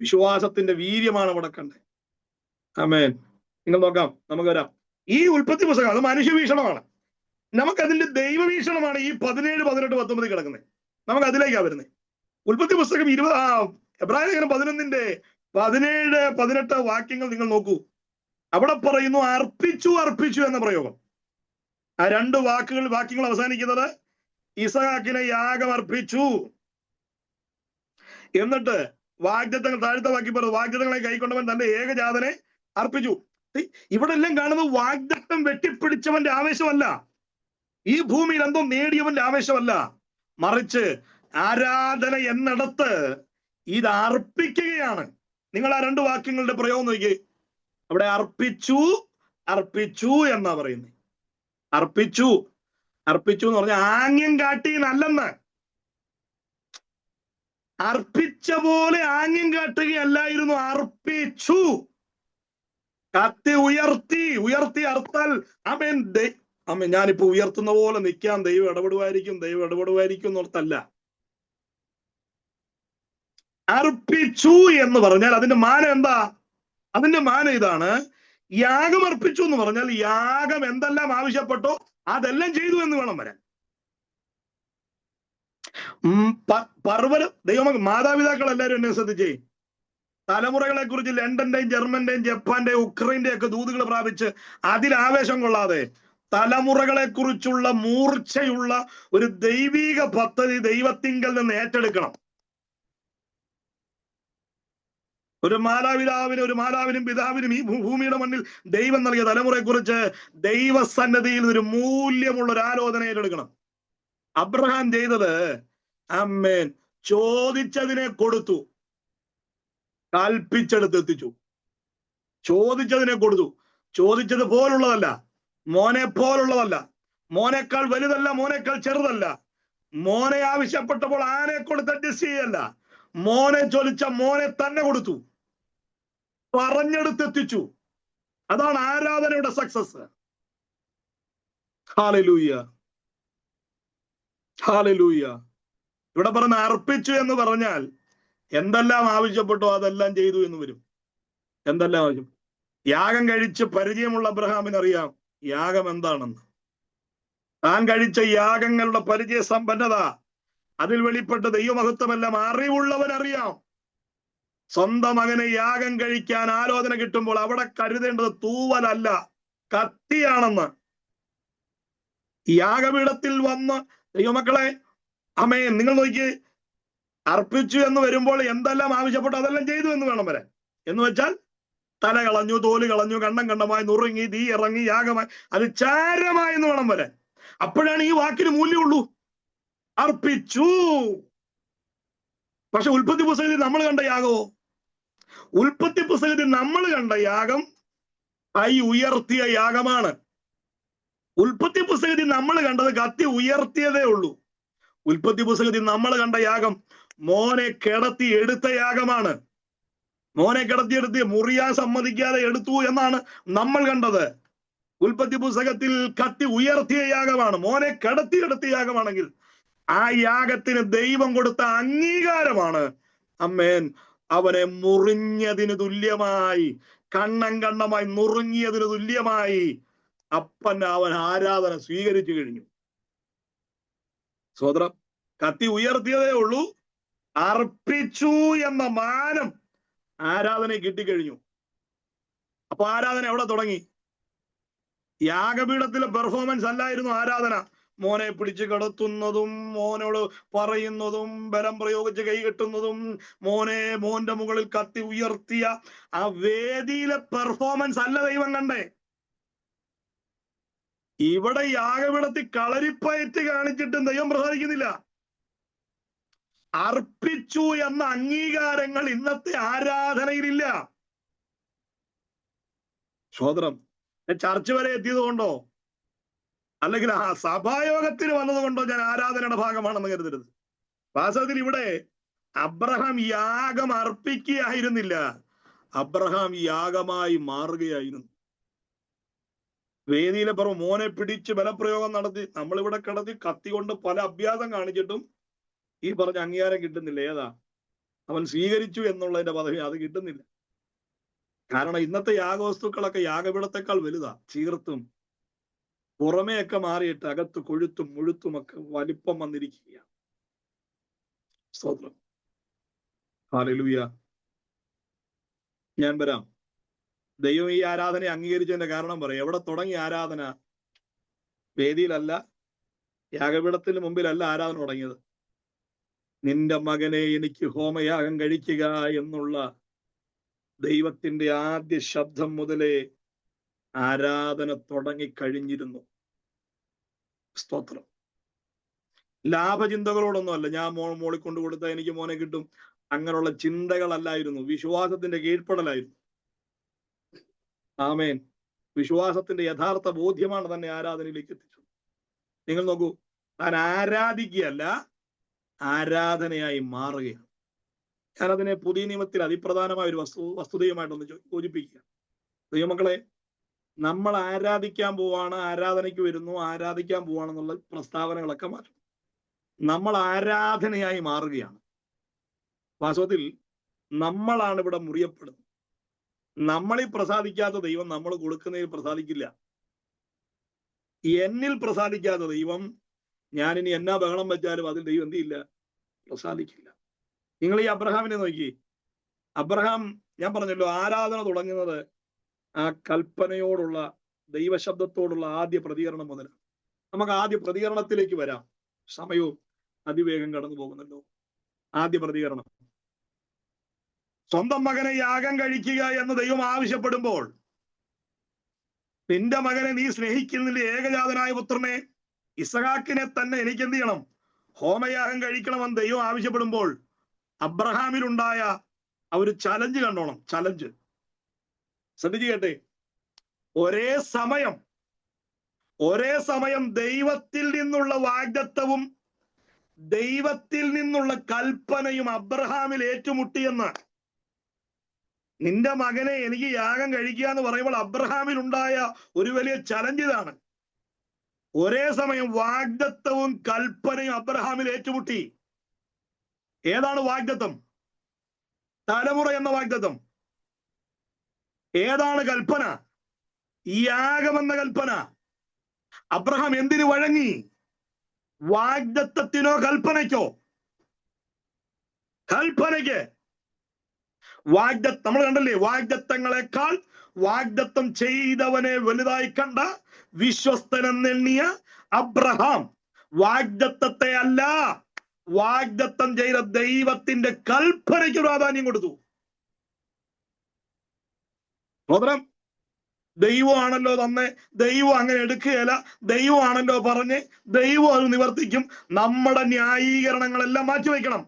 വിശ്വാസത്തിന്റെ വീര്യമാണ് അവിടെ കണ്ടത്. ആമേൻ. നിങ്ങൾ നോക്കാം, നമുക്ക് വരാം. ഈ ഉൽപ്പത്തി പുസ്തകം അത് മനുഷ്യവീക്ഷണമാണ്. നമുക്കതിന്റെ ദൈവവീക്ഷണമാണ് ഈ 17, 18, 19 കിടക്കുന്നത്. നമുക്ക് അതിലേക്കാ വരുന്നത്. ഉൽപ്പത്തി പുസ്തകം 20 എബ്രായലേഖനം 11-ന്റെ 17, 18 വാക്യങ്ങൾ നിങ്ങൾ നോക്കൂ. അവിടെ പറയുന്നു അർപ്പിച്ചു എന്ന പ്രയോഗം. ആ 2 വാക്യങ്ങൾ അവസാനിക്കുന്നത് ഇസഹാക്കിനെ യാഗം അർപ്പിച്ചു. എന്നിട്ട് വാഗ്ദത്തങ്ങൾ താഴത്തെ വാക്യം പറയുന്നത് വാഗ്ദത്തങ്ങളെ കൈക്കൊണ്ടവൻ തന്റെ ഏകജാതനെ അർപ്പിച്ചു. ഇവിടെ എല്ലാം കാണുന്നത് വാഗ്ദത്തം വെട്ടിപ്പിടിച്ചവന്റെ ആവേശമല്ല, ഈ ഭൂമിയിൽ എന്തോ നേടിയവന്റെ ആവേശമല്ല, മറിച്ച് ആരാധന എന്നിടത്ത് ഇത് അർപ്പിക്കുകയാണ്. നിങ്ങൾ ആ 2 വാക്യങ്ങളുടെ പ്രയോഗം നോക്കി. അവിടെ അർപ്പിച്ചു എന്നാ പറയുന്നത്. അർപ്പിച്ചു എന്ന് പറഞ്ഞാൽ ആംഗ്യം കാട്ടി എന്നല്ലെന്ന്. അർപ്പിച്ച പോലെ ആംഗ്യം കാട്ടുകയല്ലായിരുന്നു, അർപ്പിച്ചു. കത്തി ഉയർത്തി അർത്താൽ ആമേൻ ഞാനിപ്പോ ഉയർത്തുന്ന പോലെ നിൽക്കാൻ ദൈവം ഇടപെടുമായിരിക്കും എന്നോർത്തല്ല. അർപ്പിച്ചു എന്ന് പറഞ്ഞാൽ അതിന്റെ മാനം എന്താ? അതിന്റെ മാനം ഇതാണ്. യാഗം അർപ്പിച്ചു എന്ന് പറഞ്ഞാൽ യാഗം എന്തെല്ലാം ആവശ്യപ്പെട്ടോ അതെല്ലാം ചെയ്തു എന്ന് വേണം വരാൻ. മാതാപിതാക്കൾ എല്ലാവരും എന്നെ ശ്രദ്ധിച്ചേ. തലമുറകളെ കുറിച്ച് ലണ്ടന്റെയും ജർമ്മന്റെയും ജപ്പാന്റെയും ഉക്രൈന്റെയും ഒക്കെ ദൂതുകൾ പ്രാപിച്ച് അതിൽ ആവേശം കൊള്ളാതെ തലമുറകളെ കുറിച്ചുള്ള മൂർച്ചയുള്ള ഒരു ദൈവിക പദ്ധതി ദൈവത്തിങ്കൽ നിന്ന് ഏറ്റെടുക്കണം. ഒരു മാതാവിനും പിതാവിനും ഈ ഭൂമിയുടെ മണ്ണിൽ ദൈവം നൽകിയ തലമുറയെ കുറിച്ച് ദൈവസന്നദ്ധിയിൽ ഒരു മൂല്യമുള്ള ഒരു ആലോചന ഏറ്റെടുക്കണം. അബ്രഹാം ചെയ്തത് ആമേൻ ചോദിച്ചതിനെ കൊടുത്തു, കൽപ്പിച്ചെടുത്തെത്തിച്ചു. ചോദിച്ചതിനെ കൊടുത്തു. ചോദിച്ചത് പോലുള്ളതല്ല, മോനെ പോലുള്ളതല്ല, മോനേക്കാൾ വലുതല്ല, മോനേക്കാൾ ചെറുതല്ല. മോനെ ആവശ്യപ്പെട്ടപ്പോൾ ആനെ കൊടുത്ത് അഡ്ജസ്റ്റ് ചെയ്യല്ല, മോനെ ചോദിച്ച മോനെ തന്നെ കൊടുത്തു, പറഞ്ഞെടുത്തെത്തിച്ചു. അതാണ് ആരാധനയുടെ സക്സസ്. Hallelujah, hallelujah. ഇവിടെ പറഞ്ഞ അർപ്പിച്ചു എന്ന് പറഞ്ഞാൽ എന്തെല്ലാം ആവശ്യപ്പെട്ടോ അതെല്ലാം ചെയ്തു എന്ന് വരും. എന്തെല്ലാം ആവശ്യം? യാഗം കഴിച്ച് പരിചയമുള്ള അബ്രഹാമിന് അറിയാം യാഗം എന്താണെന്ന്. താൻ കഴിച്ച യാഗങ്ങളുടെ പരിചയ സമ്പന്നത, അതിൽ വെളിപ്പെട്ട ദൈവമഹത്വമെല്ലാം അറിവുള്ളവനറിയാം. സ്വന്തം മകനെ യാഗം കഴിക്കാൻ ആലോചന കിട്ടുമ്പോൾ അവിടെ കരുതേണ്ടത് തൂവലല്ല, കത്തിയാണെന്ന്. യാഗപീഠത്തിൽ വന്ന് ദൈവമക്കളെ ആമേൻ നിങ്ങൾ നോക്കി, അർപ്പിച്ചു എന്ന് വരുമ്പോൾ എന്തെല്ലാം ആവശ്യപ്പെട്ടു അതെല്ലാം ചെയ്തു എന്ന് വേണം വരാൻ. എന്ന് വെച്ചാൽ തല കളഞ്ഞു, തോല് കളഞ്ഞു, കണ്ടമായി നുറുങ്ങി, തീ ഇറങ്ങി, യാഗമായി, അത് ചാരമായി എന്ന് വേണം വരാൻ. അപ്പോഴാണ് ഈ വാക്കിന് മൂല്യമുള്ളൂ. അർപ്പിച്ചു. പക്ഷെ ഉൽപ്പത്തി പുസ്തകത്തിൽ നമ്മൾ കണ്ട യാഗമോ? ഉൽപ്പത്തി പുസ്തകത്തിൽ നമ്മൾ കണ്ട യാഗം കൈ ഉയർത്തിയ യാഗമാണ്. ഉൽപ്പത്തി പുസ്തകത്തിൽ നമ്മൾ കണ്ടത് കത്തി ഉയർത്തിയതേ ഉള്ളൂ. ഉൽപ്പത്തി പുസ്തകത്തിൽ നമ്മൾ കണ്ട യാഗം മോനെ കിടത്തി എടുത്ത യാഗമാണ്. മോനെ കിടത്തിയെടുത്ത് മുറിയാൻ സമ്മതിക്കാതെ എടുത്തു എന്നാണ് നമ്മൾ കണ്ടത്. ഉൽപ്പത്തി പുസ്തകത്തിൽ കത്തി ഉയർത്തിയ യാഗമാണ്. മോനെ കിടത്തിയെടുത്ത യാഗമാണെങ്കിൽ ആ യാഗത്തിന് ദൈവം കൊടുത്ത അംഗീകാരമാണ് അമ്മേൻ അവനെ മുറിഞ്ഞതിന് തുല്യമായി, കണ്ണമായി നുറുങ്ങിയതിന് തുല്യമായി അവൻ ആരാധന സ്വീകരിച്ചു കഴിഞ്ഞു. സോദരം, കത്തി ഉയർത്തിയതേ ഉള്ളൂ, അർപ്പിച്ചു എന്ന മാനം ആരാധന കിട്ടിക്കഴിഞ്ഞു. അപ്പൊ ആരാധന എവിടെ തുടങ്ങി? യാഗപീഠത്തിലെ പെർഫോമൻസ് അല്ലായിരുന്നു ആരാധന. മോനെ പിടിച്ചു കിടത്തുന്നതും, മോനോട് പറയുന്നതും, ബലം പ്രയോഗിച്ച് കൈകെട്ടുന്നതും, മോന്റെ മുകളിൽ കത്തി ഉയർത്തിയ ആ വേദിയിലെ പെർഫോമൻസ് അല്ല ദൈവം കണ്ടേ. ഇവിടെ യാഗപീഠത്തിൽ കളരിപ്പയറ്റ് കാണിച്ചിട്ടും ദൈവം പ്രസാദിക്കുന്നില്ല. അർപ്പിച്ചു എന്ന അംഗീകാരങ്ങൾ ഇന്നത്തെ ആരാധനയിലില്ല. സ്വതന്ത്രം ചർച്ച വരെ എത്തിയത് കൊണ്ടോ അല്ലെങ്കിൽ ആ സഭായോഗത്തിന് വന്നതുകൊണ്ടോ ഞാൻ ആരാധനയുടെ ഭാഗമാണെന്ന് കരുതരുത്. വാസ്തവത്തിൽ ഇവിടെ അബ്രഹാം യാഗം അർപ്പിക്കുകയായിരുന്നില്ല, അബ്രഹാം യാഗമായി മാറുകയായിരുന്നു. വേദിയിലെ പറ മോനെ പിടിച്ച് ബലപ്രയോഗം നടത്തി നമ്മളിവിടെ കിടത്തി കത്തി കൊണ്ട് പല അഭ്യാസം കാണിച്ചിട്ടും ഈ പറഞ്ഞ അംഗീകാരം കിട്ടുന്നില്ല. ഏതാ? അവൻ സ്വീകരിച്ചു എന്നുള്ളതിന്റെ പദവി അത് കിട്ടുന്നില്ല. കാരണം ഇന്നത്തെ യാഗവസ്തുക്കളൊക്കെ യാഗപീഠത്തെക്കാൾ വലുതാ. ചീർത്തും പുറമേയൊക്കെ മാറിയിട്ട് അകത്ത് കൊഴുത്തും മുഴുത്തുമൊക്കെ വലിപ്പം വന്നിരിക്കുകയാണ്. സ്തോത്രം, ഹല്ലേലൂയ. ഞാൻ വരാം. ദൈവം ഈ ആരാധന അംഗീകരിച്ചതിന്റെ കാരണം പറയാം. എവിടെ തുടങ്ങി ആരാധന? വേദിയിലല്ല, യാഗപീഠത്തിന് മുമ്പിലല്ല ആരാധന തുടങ്ങിയത്. നിന്റെ മകനെ എനിക്ക് ഹോമയാഗം കഴിക്കുക എന്നുള്ള ദൈവത്തിന്റെ ആദ്യ ശബ്ദം മുതലേ ആരാധന തുടങ്ങിക്കഴിഞ്ഞിരുന്നു. സ്തോത്രം. ലാഭചിന്തകളോടൊന്നും അല്ല, ഞാൻ മോളിക്കൊണ്ട് കൊടുത്താൽ എനിക്ക് മോനെ കിട്ടും, അങ്ങനെയുള്ള ചിന്തകളല്ലായിരുന്നു, വിശ്വാസത്തിന്റെ കീഴ്പ്പെടലായിരുന്നു. ആമേൻ. വിശ്വാസത്തിന്റെ യഥാർത്ഥ ബോധ്യമാണ് തന്നെ ആരാധനയിലേക്ക് എത്തിച്ചത്. നിങ്ങൾ നോക്കൂ, താൻ ആരാധിക്കുകയല്ല, ആരാധനയായി മാറുകയാണ്. ഞാനതിനെ പുതിയ നിയമത്തിൽ അതിപ്രധാനമായ ഒരു വസ്തുതയുമായിട്ടൊന്ന് യോജിപ്പിക്കുക. ദൈവമക്കളെ, നമ്മൾ ആരാധിക്കാൻ പോവാണ്, ആരാധനയ്ക്ക് വരുന്നു, ആരാധിക്കാൻ പോവാണെന്നുള്ള പ്രസ്താവനകളൊക്കെ മാറ്റും. നമ്മൾ ആരാധനയായി മാറുകയാണ്. വാസ്തവത്തിൽ നമ്മളാണ് ഇവിടെ മുറിയപ്പെടുന്നത്. നമ്മളിൽ പ്രസാദിക്കാത്ത ദൈവം നമ്മൾ കൊടുക്കുന്നതിൽ പ്രസാദിക്കില്ല. എന്നിൽ പ്രസാദിക്കാത്ത ദൈവം ഞാനിനി എന്നാ ബഹളം വെച്ചാലും അതിൽ ദൈവം എന്ത് ചെയ്യില്ല, പ്രസാദിക്കില്ല. നിങ്ങൾ ഈ അബ്രഹാമിനെ നോക്കി. അബ്രഹാം, ഞാൻ പറഞ്ഞല്ലോ, ആരാധന തുടങ്ങുന്നത് ആ കൽപ്പനയോടുള്ള, ദൈവശബ്ദത്തോടുള്ള ആദ്യ പ്രതികരണം മുതലാണ്. നമുക്ക് ആദ്യ പ്രതികരണത്തിലേക്ക് വരാം. സമയവും അതിവേഗം കടന്നു പോകുന്നല്ലോ. ആദ്യ പ്രതികരണം, സ്വന്തം മകനെ യാഗം കഴിക്കുക എന്ന് ദൈവം ആവശ്യപ്പെടുമ്പോൾ, നിന്റെ മകനെ നീ സ്നേഹിക്കുന്നില്ല, ഏകജാതനായ പുത്രനെ ഇസഹാക്കിനെ തന്നെ എനിക്ക് എന്ത് ചെയ്യണം, ഹോമയാഗം കഴിക്കണമെന്ന് ദൈവം ആവശ്യപ്പെടുമ്പോൾ അബ്രഹാമിലുണ്ടായ ആ ഒരു ചലഞ്ച് കണ്ടോണം. ചലഞ്ച് ശ്രദ്ധിച്ചു കേട്ടെ. ഒരേ സമയം ദൈവത്തിൽ നിന്നുള്ള വാഗ്ദത്തവും ദൈവത്തിൽ നിന്നുള്ള കൽപ്പനയും അബ്രഹാമിൽ ഏറ്റുമുട്ടിയെന്ന്. നിന്റെ മകനെ എനിക്ക് യാഗം കഴിക്കുക എന്ന് പറയുമ്പോൾ അബ്രഹാമിൽ ഉണ്ടായ ഒരു വലിയ ചലഞ്ച് ഇതാണ്. ഒരേ സമയം വാഗ്ദത്തവും കൽപ്പനയും അബ്രഹാമിൽ ഏറ്റുമുട്ടി. ഏതാണ് വാഗ്ദത്തം? തലമുറ എന്ന വാഗ്ദത്തം. ഏതാണ് കൽപ്പന? യാഗമെന്ന കൽപ്പന. അബ്രഹാം എന്തിനു വഴങ്ങി? വാഗ്ദത്തത്തിനോ കൽപ്പനയ്ക്കോ? കൽപ്പനയ്ക്ക്. നമ്മൾ കണ്ടല്ലേ, വാഗ്ദത്തങ്ങളെക്കാൾ വാഗ്ദത്തം ചെയ്തവനെ വലുതായി കണ്ട വിശ്വസ്തനെന്നെണ്ണിയ അബ്രഹാം വാഗ്ദത്തത്തെ അല്ല, വാഗ്ദത്തം ചെയ്ത ദൈവത്തിന്റെ കൽപ്പനയ്ക്ക് പ്രാധാന്യം കൊടുത്തു. സ്വതന്ത്രം ദൈവമാണല്ലോ തന്നെ, ദൈവം അങ്ങനെ എടുക്കുകയല്ല, ദൈവമാണല്ലോ പറഞ്ഞ്, ദൈവം അത് നിവർത്തിക്കും. നമ്മുടെ ന്യായീകരണങ്ങളെല്ലാം മാറ്റിവെക്കണം.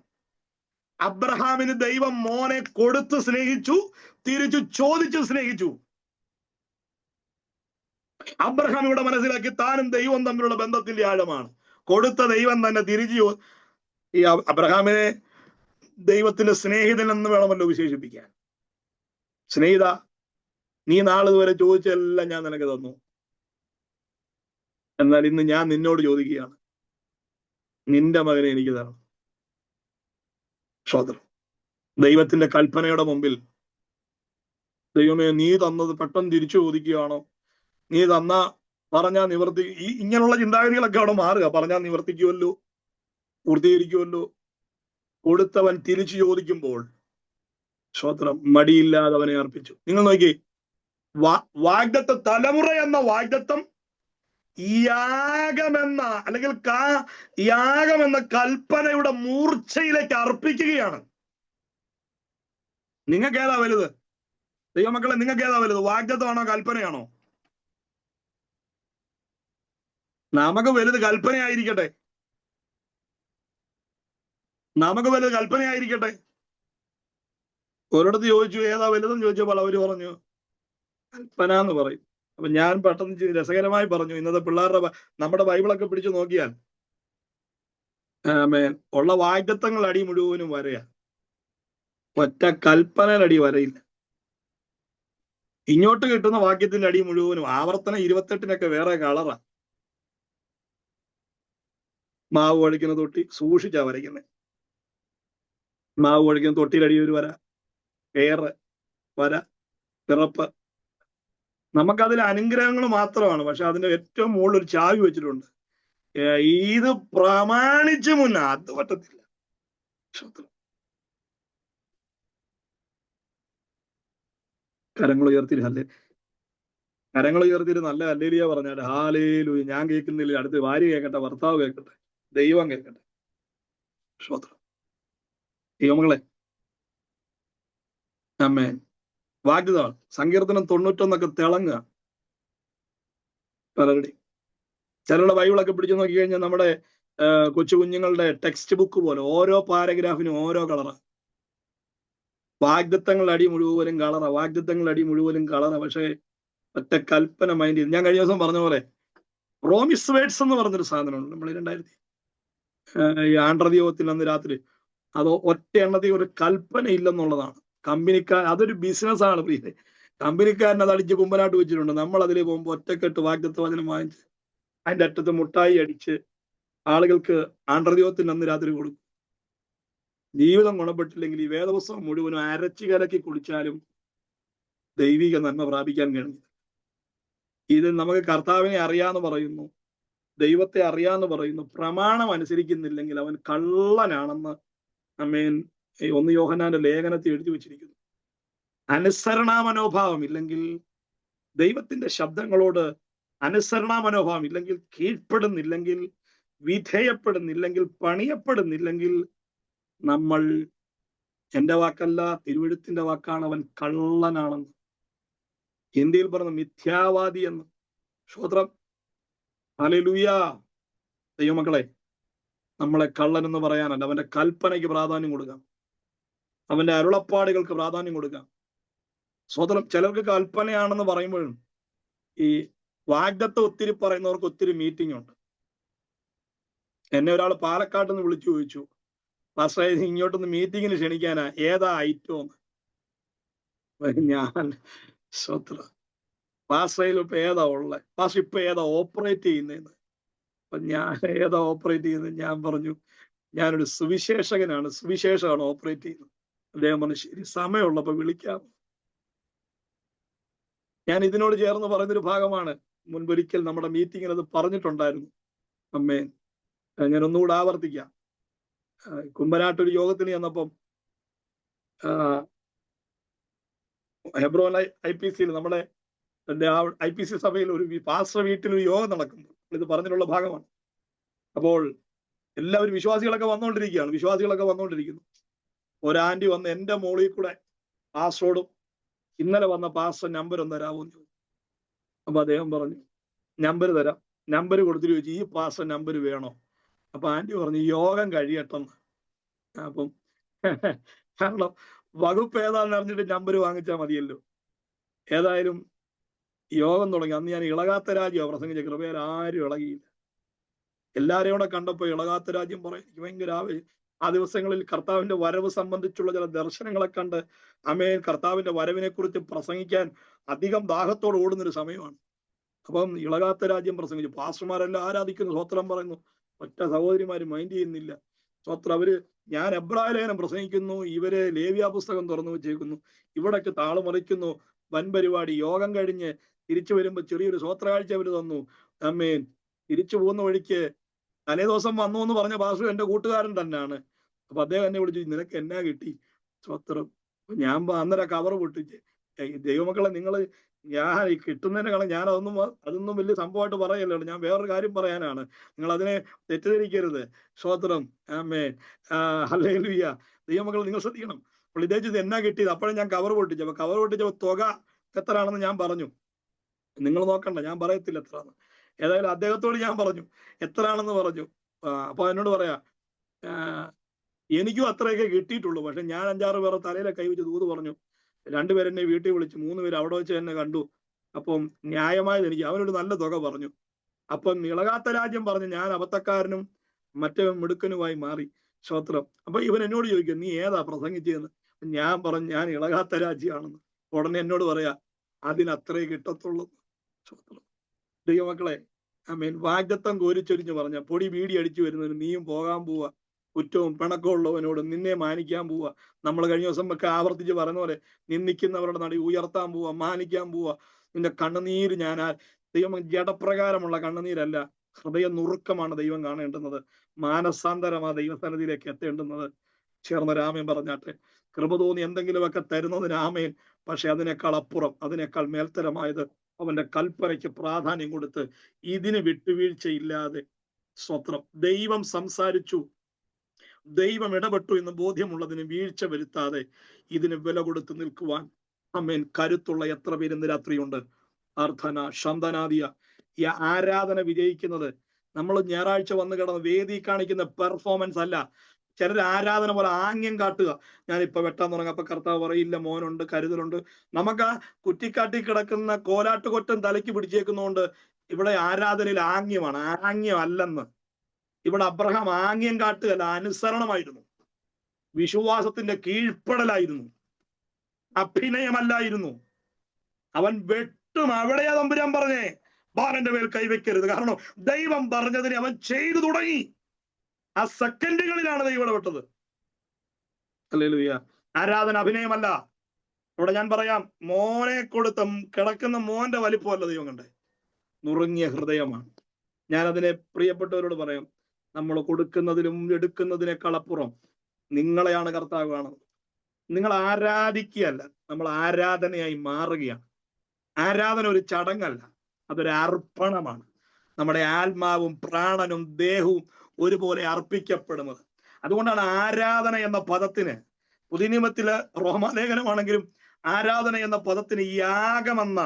അബ്രഹാമിന് ദൈവം മോനെ കൊടുത്ത് സ്നേഹിച്ചു, തിരിച്ചു ചോദിച്ചു സ്നേഹിച്ചു. അബ്രഹാം ഇവിടെ മനസ്സിലാക്കി താനും ദൈവം തമ്മിലുള്ള ബന്ധത്തിന്റെ ആഴമാണ്. കൊടുത്ത ദൈവം തന്നെ തിരിച്ചു. ഈ അബ്രഹാമിനെ ദൈവത്തിന്റെ സ്നേഹിതൻ എന്ന് വേണമല്ലോ വിശേഷിപ്പിക്കാൻ. സ്നേഹിത, നീ നാളിതുവരെ ചോദിച്ചെല്ലാം ഞാൻ നിനക്ക് തന്നു. എന്നാൽ ഇന്ന് ഞാൻ നിന്നോട് ചോദിക്കുകയാണ്, നിന്റെ മകനെ എനിക്ക് തരണം. സ്വതന്ത്രം ദൈവത്തിന്റെ കൽപ്പനയുടെ മുമ്പിൽ, ദൈവമേ നീ തന്നത് പെട്ടെന്ന് തിരിച്ചു ചോദിക്കുകയാണോ? നീ പറഞ്ഞാൽ നിവർത്തി, ഇങ്ങനെയുള്ള ചിന്താഗതികളൊക്കെ അവിടെ മാറുക. പറഞ്ഞാൽ നിവർത്തിക്കുമല്ലോ, പൂർത്തീകരിക്കുമല്ലോ. കൊടുത്തവൻ തിരിച്ചു ചോദിക്കുമ്പോൾ സ്വതന്ത്രം മടിയില്ലാതെ അവനെ അർപ്പിച്ചു. നിങ്ങൾ നോക്കി, വാഗ്ദത്തം, തലമുറ എന്ന വാഗ്ദത്തം യാഗമെന്ന അല്ലെങ്കിൽ യാഗമെന്ന കൽപ്പനയുടെ മൂർച്ചയിലേക്ക് അർപ്പിക്കുകയാണ്. നിങ്ങൾക്ക് ഏതാ വലുത്? ദൈവമക്കളെ, നിങ്ങൾക്ക് ഏതാ വലുത്? വാഗ്ദത്തമാണോ കൽപ്പനയാണോ? നമുക്ക് വലുത് കൽപ്പനയായിരിക്കട്ടെ. നമുക്ക് വലുത് കൽപ്പനയായിരിക്കട്ടെ. ഒരിടത്ത് ചോദിച്ചു ഏതാ വലുതെന്ന് ചോദിച്ചപ്പോൾ അവര് പറഞ്ഞു കൽപ്പന എന്ന് പറയും. അപ്പൊ ഞാൻ പെട്ടെന്ന് രസകരമായി പറഞ്ഞു, ഇന്നത്തെ പിള്ളേരുടെ നമ്മുടെ ബൈബിളൊക്കെ പിടിച്ചു നോക്കിയാൽ ഉള്ള വാഗ്ദത്തങ്ങൾ അടി മുഴുവനും വരയാ, ഒറ്റ കൽപ്പനയുടെ വരയില്ല. ഇങ്ങോട്ട് കിട്ടുന്ന വാക്യത്തിന്റെ അടി മുഴുവനും ആവർത്തനം 28 വേറെ കളറാ. മാവ് കുഴയ്ക്കുന്ന തൊട്ടി സൂക്ഷിച്ചാ വരയ്ക്കുന്നത്. മാവ് കുഴയ്ക്കുന്ന തൊട്ടിയുടെ അടി ഒരു വര, ഏറ് വര, പിറപ്പ്. നമുക്കതിൽ അനുഗ്രഹങ്ങൾ മാത്രമാണ്, പക്ഷെ അതിന്റെ ഏറ്റവും മുകളിൽ ഒരു ചാവി വെച്ചിട്ടുണ്ട്. ഇത് പ്രമാണിച്ച് മുന്നേ അത് പറ്റത്തില്ല. കരങ്ങൾ ഉയർത്തിയിട്ട് നല്ല ഹല്ലേലൂയ പറഞ്ഞാൽ ഹല്ലേലൂയ. ഞാൻ കേൾക്കുന്നില്ല, അടുത്ത് ഭാര്യ കേൾക്കട്ടെ, ഭർത്താവ് കേൾക്കട്ടെ, ദൈവം കേൾക്കട്ടെ. സ്തോത്രം. ദൈവമകളെ, ആമേൻ. വാഗ്ദത്തമാണ്. സങ്കീർത്തനം 91 തിളങ്ങുക പലരുടെയും. ചിലരുടെ ബൈബിളൊക്കെ പിടിച്ചു നോക്കി കഴിഞ്ഞാൽ നമ്മുടെ കൊച്ചു കുഞ്ഞുങ്ങളുടെ ടെക്സ്റ്റ് ബുക്ക് പോലെ ഓരോ പാരഗ്രാഫിനും ഓരോ കളറാണ്. വാഗ്ദത്തങ്ങളുടെ അടി മുഴുവനും കളറ, വാഗ്ദത്തങ്ങളുടെ അടി മുഴുവനും കളറ. പക്ഷേ ഒറ്റ കൽപ്പന മൈൻഡ് ചെയ്ത്, ഞാൻ കഴിഞ്ഞ ദിവസം പറഞ്ഞ പോലെ പ്രോമിസ് വേർഡ്സ് എന്ന് പറഞ്ഞൊരു സാധനമുണ്ട്. നമ്മൾ 2000 ഈ ആണ്ട്രദീപത്തിൽ അന്ന് രാത്രി അത് ഒറ്റ എണ്ണത്തിൽ ഒരു കൽപ്പന ഇല്ലെന്നുള്ളതാണ്. കമ്പനിക്കാർ അതൊരു ബിസിനസ്സാണ് പ്രിയ. കമ്പനിക്കാരൻ അത് അടിച്ച് കുമ്പനാട്ട് വെച്ചിട്ടുണ്ട്. നമ്മൾ അതിൽ പോകുമ്പോൾ ഒറ്റക്കെട്ട് വാഗ്ദത്ത വചനം വാങ്ങിച്ച് അതിന്റെ അറ്റത്ത് മുട്ടായി അടിച്ച് ആളുകൾക്ക് ആണ്ട്രദീപത്തിൽ അന്ന് രാത്രി കൊടുക്കും. ജീവിതം ഗുണപ്പെട്ടില്ലെങ്കിൽ ഈ വേദപുസ്തകം മുഴുവനും അരച്ചു കലക്കി കുടിച്ചാലും ദൈവിക നന്മ പ്രാപിക്കാൻ കഴിയും. ഇത് നമുക്ക് കർത്താവിനെ അറിയാന്ന് പറയുന്നു, ദൈവത്തെ അറിയാന്ന് പറയുന്നു, പ്രമാണം അനുസരിക്കുന്നില്ലെങ്കിൽ അവൻ കള്ളനാണെന്ന് ആമേൻ 1 യോഹന്നാന്റെ ലേഖനത്തിൽ എഴുതി വെച്ചിരിക്കുന്നു. അനുസരണാ മനോഭാവം ഇല്ലെങ്കിൽ, ദൈവത്തിന്റെ ശബ്ദങ്ങളോട് അനുസരണാ മനോഭാവം ഇല്ലെങ്കിൽ, കീഴ്പ്പെടുന്നില്ലെങ്കിൽ, വിധേയപ്പെടുന്നില്ലെങ്കിൽ, പണിയപ്പെടുന്നില്ലെങ്കിൽ, നമ്മൾ, എന്റെ വാക്കല്ല തിരുവെഴുത്തിന്റെ വാക്കാണ്, അവൻ കള്ളനാണെന്ന്. ഹിന്ദിയിൽ പറഞ്ഞ മിഥ്യാവാദി എന്ന്. സ്തോത്രം, ഹല്ലേലൂയ. ദൈവമക്കളെ, നമ്മളെ കള്ളൻ എന്ന് പറയാനല്ല, അവന്റെ കൽപ്പനയ്ക്ക് പ്രാധാന്യം കൊടുക്കാം, അവന്റെ അരുളപ്പാടുകൾക്ക് പ്രാധാന്യം കൊടുക്കാം. സ്തോത്രം. ചിലർക്ക് കൽപ്പനയാണെന്ന് പറയുമ്പോഴും ഈ വാഗ്ദത്തം ഒത്തിരി പറയുന്നവർക്ക് ഒത്തിരി മീറ്റിംഗ് ഉണ്ട്. എന്നെ ഒരാൾ പാലക്കാട്ട് നിന്ന് വിളിച്ചു ചോദിച്ചു, പാസ്റ്ററെ ഇങ്ങോട്ടൊന്ന് മീറ്റിങ്ങിന് ക്ഷണിക്കാനാ, ഏതാ ഐറ്റം? ഞാൻ സ്തോത്രം, പാസ്റ്ററയിൽ ഇപ്പൊ ഏതാ ഉള്ളത്, പാസ്റ്റർ ഇപ്പൊ ഏതാ ഓപ്പറേറ്റ് ചെയ്യുന്നതെന്ന്. അപ്പൊ ഞാൻ ഏതാ ഓപ്പറേറ്റ് ചെയ്യുന്നത്? ഞാൻ പറഞ്ഞു, ഞാനൊരു സുവിശേഷകനാണ്, സുവിശേഷമാണ് ഓപ്പറേറ്റ് ചെയ്യുന്നത്. അദ്ദേഹം പറഞ്ഞു, ശരി, സമയമുള്ളപ്പോ വിളിക്കാം. ഞാൻ ഇതിനോട് ചേർന്ന് പറയുന്നൊരു ഭാഗമാണ്. മുൻപൊരിക്കൽ നമ്മുടെ മീറ്റിങ്ങിൽ അത് പറഞ്ഞിട്ടുണ്ടായിരുന്നു. അമ്മേ, ഞാൻ ഒന്നുകൂടെ ആവർത്തിക്കാം. കുമ്പനാട്ടൊരു യോഗത്തിന് ചെന്നപ്പം ഹെബ്രോൻ IPC നമ്മുടെ IPC സഭയിൽ ഒരു പാസ്റ്റർ വീട്ടിൽ ഒരു യോഗം നടക്കുന്നു. ഇത് പറഞ്ഞിട്ടുള്ള ഭാഗമാണ്. അപ്പോൾ എല്ലാവരും വിശ്വാസികളൊക്കെ വന്നുകൊണ്ടിരിക്കുന്നു. ഒരാന്റി വന്ന് എന്റെ മോളിൽ കൂടെ പാസ്റ്ററോടും ഇന്നലെ വന്ന പാസ്റ്റർ നമ്പർ ഒന്ന് തരാമോ എന്ന് ചോദിച്ചു. അപ്പൊ അദ്ദേഹം പറഞ്ഞു, നമ്പർ തരാം. നമ്പർ കൊടുത്തിട്ട് ചോദിച്ചു, ഈ പാസ്റ്റർ നമ്പർ വേണോ? അപ്പൊ ആന്റി പറഞ്ഞു, യോഗം കഴിയട്ടെന്ന്. അപ്പം കാരണം വകുപ്പ് ഏതാണെന്ന് അറിഞ്ഞിട്ട് നമ്പർ വാങ്ങിച്ചാൽ മതിയല്ലോ. ഏതായാലും യോഗം തുടങ്ങി. അന്ന് ഞാൻ ഇളകാത്ത രാജ്യം പ്രസംഗിച്ച, കൃപയാൽ ആരും ഇളകിയില്ല. എല്ലാവരെയും കൂടെ കണ്ടപ്പോ ഇളകാത്ത രാജ്യം പറയും. എനിക്ക് ഭയങ്കര ആവേശം. ആ ദിവസങ്ങളിൽ കർത്താവിന്റെ വരവ് സംബന്ധിച്ചുള്ള ചില ദർശനങ്ങളെ കണ്ട് ആമേൻ, കർത്താവിന്റെ വരവിനെ കുറിച്ച് പ്രസംഗിക്കാൻ അധികം ദാഹത്തോട് ഓടുന്നൊരു സമയമാണ്. അപ്പം ഇളകാത്ത രാജ്യം പ്രസംഗിച്ചു. പാസ്റ്റർമാരെല്ലാം ആരാധിക്കുന്നു, സ്വത്രം പറയുന്നു. ഒറ്റ സഹോദരിമാര് മൈൻഡ് ചെയ്യുന്നില്ല. സ്വത്രം അവര്, ഞാൻ എബ്രായ ലേഖനം പ്രസംഗിക്കുന്നു, ഇവര് ലേവ്യ പുസ്തകം തുറന്നു വെച്ചേക്കുന്നു, ഇവിടൊക്കെ താളുമറിക്കുന്നു. വൻ പരിപാടി. യോഗം കഴിഞ്ഞ് തിരിച്ചു വരുമ്പോ ചെറിയൊരു സ്വത്രകാഴ്ച അവര് തന്നു. ആമേൻ. തിരിച്ചു പോകുന്ന വഴിക്ക് തലേ ദിവസം വന്നു എന്ന് പറഞ്ഞ പാസ്റ്റർ എന്റെ കൂട്ടുകാരൻ തന്നെയാണ്. അപ്പൊ അദ്ദേഹം എന്നെ വിളിച്ചു, നിനക്ക് എന്നാ കിട്ടി? സ്വത്രം. ഞാൻ അന്നേരം കവർ പൊട്ടിച്ച്, ദൈവമക്കളെ, നിങ്ങൾ, ഞാൻ ഈ കിട്ടുന്നതിനെക്കാളും ഞാൻ അതൊന്നും വലിയ സംഭവമായിട്ട് പറയല്ലോ. ഞാൻ വേറൊരു കാര്യം പറയാനാണ്, നിങ്ങൾ അതിനെ തെറ്റിദ്ധരിക്കരുത്. സ്തോത്രം, ആമേൻ, ഹല്ലേലൂയ. ദൈവമക്കൾ, നിങ്ങൾ ശ്രദ്ധിക്കണം. അപ്പോൾ ഇദ്ദേഹം ഇത് എന്നാ കിട്ടിയത്? അപ്പോഴും ഞാൻ കവർ പൊട്ടിച്ചു. അപ്പൊ കവർ പൊട്ടിച്ചപ്പോ തുക എത്രയാണെന്ന് ഞാൻ പറഞ്ഞു. നിങ്ങൾ നോക്കണ്ട, ഞാൻ പറയത്തില്ല എത്രയാണെന്ന്. ഏതായാലും അദ്ദേഹത്തോട് ഞാൻ പറഞ്ഞു എത്രയാണെന്ന് പറഞ്ഞു. അപ്പൊ എന്നോട് പറയാ, എനിക്കും അത്രയൊക്കെ കിട്ടിയിട്ടുള്ളൂ. പക്ഷെ ഞാൻ 5-6 പേരെ തലയിലെ കൈവച്ച് ദൂത് പറഞ്ഞു. 2 പേരെന്നെ വീട്ടിൽ വിളിച്ചു, 3 പേര് അവിടെ വെച്ച് എന്നെ കണ്ടു. അപ്പം ന്യായമായത് എനിക്ക്, അവനൊരു നല്ല തുക പറഞ്ഞു. അപ്പം ഇളകാത്ത രാജ്യം പറഞ്ഞു, ഞാൻ അബദ്ധക്കാരനും മറ്റേ മിടുക്കനുമായി മാറി. സ്തോത്രം. അപ്പൊ ഇവൻ എന്നോട് ചോദിക്കും, നീ ഏതാ പ്രസംഗിച്ചതെന്ന്. ഞാൻ പറഞ്ഞു, ഞാൻ ഇളകാത്ത രാജ്യമാണെന്ന്. ഉടനെ എന്നോട് പറയാ, അതിനത്രേ കിട്ടത്തുള്ളൂ. സ്തോത്രം. ദൈവമക്കളെ, ആമേൻ, വാഗ്ദത്തം കോരിച്ചൊരിഞ്ഞ് പറഞ്ഞ പൊടി ബീഡി അടിച്ചു വരുന്നതിന് നീയും പോകാൻ പോവാ. കുറ്റവും പിണക്കവും ഉള്ളവനോട് നിന്നെ മാനിക്കാൻ പോവാ. നമ്മൾ കഴിഞ്ഞ ദിവസം ഒക്കെ ആവർത്തിച്ച് പറയുന്ന പോലെ, നിന്ദിക്കുന്നവരുടെ നടി ഉയർത്താൻ പോവാ, മാനിക്കാൻ പോവാ. നിന്റെ കണ്ണുനീര് ദൈവം ജഡപ്രകാരമുള്ള കണ്ണുനീരല്ല, ഹൃദയ നുറുക്കമാണ് ദൈവം കാണേണ്ടുന്നത്. മാനസാന്തരമാ ദൈവസന്നിധിയിലേക്ക് എത്തേണ്ടുന്നത്. ചേർന്ന രാമൻ പറഞ്ഞാട്ടെ, കൃപ തോന്നി എന്തെങ്കിലുമൊക്കെ തരുന്നതിന് ആമേൻ. പക്ഷെ അതിനേക്കാൾ അപ്പുറം, അതിനേക്കാൾ മേൽത്തരമായത് അവന്റെ കൽപ്പനയ്ക്ക് പ്രാധാന്യം കൊടുത്ത് ഇതിന് വിട്ടുവീഴ്ചയില്ലാതെ, സ്വത്രം, ദൈവം സംസാരിച്ചു, ദൈവം ഇടപെട്ടു എന്ന് ബോധ്യമുള്ളതിന് വീഴ്ച വരുത്താതെ ഇതിന് വില കൊടുത്ത് നിൽക്കുവാൻ ആമേൻ കരുത്തുള്ള എത്ര പേര് ഇന്ന് രാത്രിയുണ്ട്. അർദ്ധന ശന്തനാദിയ. ഈ ആരാധന വിജയിക്കുന്നത് നമ്മൾ ഞായറാഴ്ച വന്നു കിടന്ന് വേദി കാണിക്കുന്ന പെർഫോമൻസ് അല്ല, ചിലർ ആരാധന പോലെ ആംഗ്യം കാട്ടുക. ഞാനിപ്പോ വെട്ടാൻ തുടങ്ങും, അപ്പൊ കർത്താവ് പറയില്ല, മോനുണ്ട്, കരുതലുണ്ട്. നമുക്ക് ആ കുറ്റിക്കാട്ടി കിടക്കുന്ന കോലാട്ടുകൊറ്റൻ തലയ്ക്ക് പിടിച്ചേക്കുന്നതുകൊണ്ട് ഇവിടെ ആരാധനയിൽ ആംഗ്യമാണ്. ആംഗ്യം അല്ലെന്ന്. ഇവിടെ അബ്രഹാം ആംഗ്യം കാട്ടുകയല്ല, അനുസരണമായിരുന്നു, വിശ്വാസത്തിന്റെ കീഴ്പ്പെടലായിരുന്നു, അഭിനയമല്ലായിരുന്നു. അവൻ വെട്ടും. അവിടെയാ തമ്പുരാൻ പറഞ്ഞേ, ബാലന്റെ മേൽ കൈവയ്ക്കരുത്. കാരണം ദൈവം പറഞ്ഞതിനെ അവൻ ചെയ്തു തുടങ്ങി. ആ സെക്കൻഡുകളിലാണ് ദൈവം ഇടപെട്ടത്. ഹല്ലേലൂയ. ആരാധന അഭിനയമല്ല. ഇവിടെ ഞാൻ പറയാം, മോനെ കൊടുത്ത കിടക്കുന്ന മോന്റെ വലിപ്പമല്ല ദൈവം കണ്ടേ, നുറുങ്ങിയ ഹൃദയമാണ്. ഞാൻ അതിനെ പ്രിയപ്പെട്ടവരോട് പറയാം, നമ്മൾ കൊടുക്കുന്നതിലും എടുക്കുന്നതിനേക്കാൾ അപ്പുറം നിങ്ങളെയാണ് കർത്താവ് കാണുന്നത്. നിങ്ങൾ ആരാധിക്കുകയല്ല, നമ്മൾ ആരാധനയായി മാറുകയാണ്. ആരാധന ഒരു ചടങ്ങല്ല, അതൊരു അർപ്പണമാണ്. നമ്മുടെ ആത്മാവും പ്രാണനും ദേഹവും ഒരുപോലെ അർപ്പിക്കപ്പെടുന്നത്. അതുകൊണ്ടാണ് ആരാധന എന്ന പദത്തിന്, പുതിയ നിയമത്തില് റോമാലേഖനമാണെങ്കിലും ആരാധന എന്ന പദത്തിന് യാഗമെന്ന,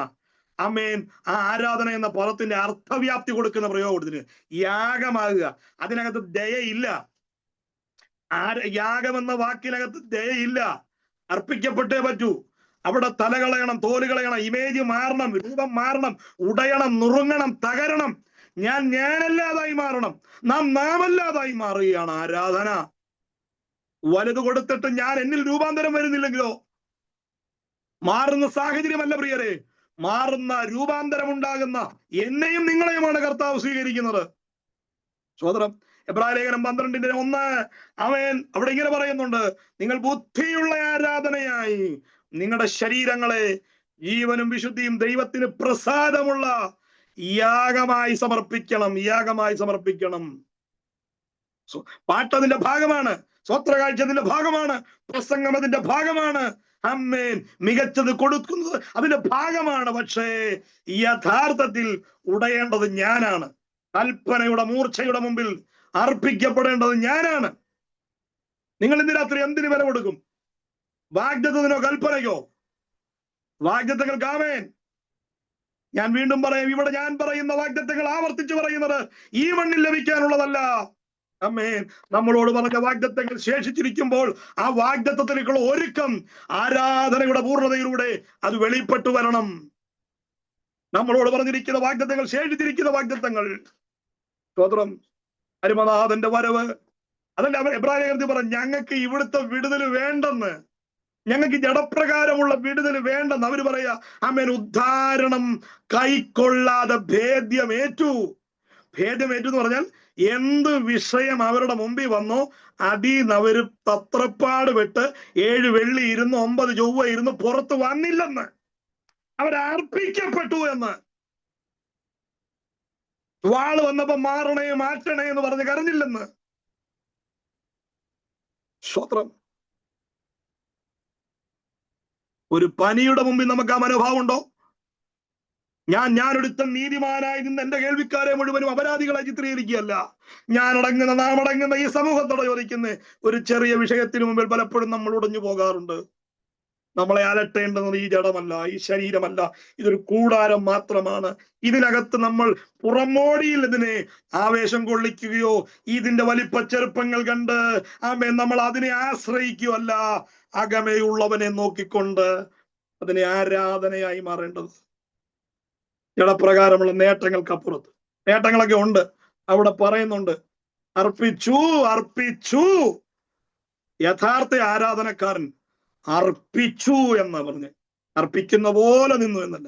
ആമേൻ, ആ ആരാധന എന്ന പദത്തിന്റെ അർത്ഥവ്യാപ്തി കൊടുക്കുന്ന പ്രയോഗത്തിന് യാഗമാകുക. അതിനകത്ത് ദയയില്ല. യാഗമെന്ന വാക്കിനകത്ത് ദയയില്ല. അർപ്പിക്കപ്പെട്ടേ പറ്റൂ. അവിടെ തല കളയണം, തോല് കളയണം, ഇമേജ് മാറണം, രൂപം മാറണം, ഉടയണം, നുറുങ്ങണം, തകരണം. ഞാനല്ലാതായി മാറണം, നാമല്ലാതായി മാറുകയാണ് ആരാധന. വലുത് കൊടുത്തിട്ട് ഞാൻ എന്നിൽ രൂപാന്തരം വരുന്നില്ലെങ്കിലോ? മാറുന്ന സാഹചര്യമല്ല പ്രിയരെ, മാറുന്ന രൂപാന്തരം ഉണ്ടാകുന്ന എന്നെയും നിങ്ങളെയുമാണ് കർത്താവ് സ്വീകരിക്കുന്നത്. സോദരം, എബ്രായലേഖനം 12:1 അവൻ അവിടെ ഇങ്ങനെ പറയുന്നുണ്ട്, നിങ്ങൾ ബുദ്ധിയുള്ള ആരാധനയായി നിങ്ങളുടെ ശരീരങ്ങളെ ജീവനും വിശുദ്ധിയും ദൈവത്തിന് പ്രസാദമുള്ള യാഗമായി സമർപ്പിക്കണം. യാഗമായി സമർപ്പിക്കണം. പാട്ടതിന്റെ ഭാഗമാണ്, സ്വത്രകാഴ്ചതിന്റെ ഭാഗമാണ്, പ്രസംഗം അതിന്റെ ഭാഗമാണ്, അമ്മേൻ മികച്ചത് കൊടുക്കുന്നത് അതിന്റെ ഭാഗമാണ്. പക്ഷേ യഥാർത്ഥത്തിൽ ഉടയേണ്ടത് ഞാനാണ്. കൽപ്പനയുടെ മൂർച്ചയുടെ മുമ്പിൽ അർപ്പിക്കപ്പെടേണ്ടത് ഞാനാണ്. നിങ്ങൾ ഇന്ന് രാത്രി എന്തിന് വില കൊടുക്കും? വാഗ്ദത്തത്തിനോ കൽപ്പനയ്ക്കോ? വാഗ്ദത്തങ്ങൾക്ക് ആമേൻ. ഞാൻ വീണ്ടും പറയാം, ഇവിടെ ഞാൻ പറയുന്ന വാഗ്ദത്തങ്ങൾ ആവർത്തിച്ചു പറയുന്നത് ഈ മണ്ണിൽ ലഭിക്കാനുള്ളതല്ല. ആമേൻ. നമ്മളോട് പറഞ്ഞ വാഗ്ദത്തങ്ങൾ ശേഷിച്ചിരിക്കുമ്പോൾ ആ വാഗ്ദത്തത്തിലേക്കുള്ള ഒരുക്കം ആരാധനയുടെ പൂർണ്ണതയിലൂടെ അത് വെളിപ്പെട്ടു വരണം. നമ്മളോട് പറഞ്ഞിരിക്കുന്ന വാഗ്ദത്തങ്ങൾ, ശേഷിച്ചിരിക്കുന്ന വാഗ്ദത്തങ്ങൾ, സ്തോത്രം, അരുമനാഥന്റെ വരവ്, അതല്ല എബ്രായലേഖനത്തിൽ പറഞ്ഞു, ഞങ്ങൾക്ക് ഇവിടുത്തെ വിടുതൽ വേണ്ടെന്ന്, ഞങ്ങൾക്ക് ജഡപ്രകാരമുള്ള വിടുതൽ വേണ്ടെന്ന് അവര് പറയാ. ആമേൻ. ഉദ്ധാരണം കൈക്കൊള്ളാതെ ഭേദ്യമേറ്റു. ഭേദ്യമേറ്റു എന്ന് പറഞ്ഞാൽ എന്ത് വിഷയം അവരുടെ മുമ്പിൽ വന്നോ അതീന്ന് അവര് തത്രപ്പാട് വിട്ട് 7 വെള്ളി ഇരുന്ന് 9 ചൊവ്വ ഇരുന്ന് പുറത്ത് വന്നില്ലെന്ന്, അവരർപ്പിക്കപ്പെട്ടു എന്ന്. വാള് വന്നപ്പോ മാറണേ മാറ്റണേ എന്ന് പറഞ്ഞ് കരഞ്ഞില്ലെന്ന്. സ്വത്രം. ഒരു പനിയുടെ മുമ്പിൽ നമുക്ക് ആ മനോഭാവം ഉണ്ടോ? ഞാനൊരുത്ത നീതിമാനായി നിന്ന് എന്റെ കേൾവിക്കാരെ മുഴുവനും അപരാധികളെ ചിത്രീകരിക്കുകയല്ല. നാം അടങ്ങുന്ന ഈ സമൂഹത്തോടെ ചോദിക്കുന്ന ഒരു ചെറിയ വിഷയത്തിന് മുമ്പിൽ പലപ്പോഴും നമ്മൾ ഉടഞ്ഞു പോകാറുണ്ട്. നമ്മളെ അലട്ടേണ്ടുന്നത് ഈ ജഡമല്ല, ഈ ശരീരമല്ല, ഇതൊരു കൂടാരം മാത്രമാണ്. ഇതിനകത്ത് നമ്മൾ പുറമോടിയിൽ ഇതിനെ ആവേശം കൊള്ളിക്കുകയോ ഇതിന്റെ വലിപ്പ ചെറുപ്പങ്ങൾ കണ്ട് നമ്മൾ അതിനെ ആശ്രയിക്കുകയല്ല, അകമേയുള്ളവനെ നോക്കിക്കൊണ്ട് അതിനെ ആരാധനയായി മാറേണ്ടത്. ജഡപ്രകാരമുള്ള നേട്ടങ്ങൾക്കപ്പുറത്ത് നേട്ടങ്ങളൊക്കെ ഉണ്ട്. അവിടെ പറയുന്നുണ്ട്, അർപ്പിച്ചു. യഥാർത്ഥ ആരാധനക്കാരൻ അർപ്പിച്ചു എന്ന് പറഞ്ഞ്, അർപ്പിക്കുന്ന പോലെ നിന്നു എന്നല്ല,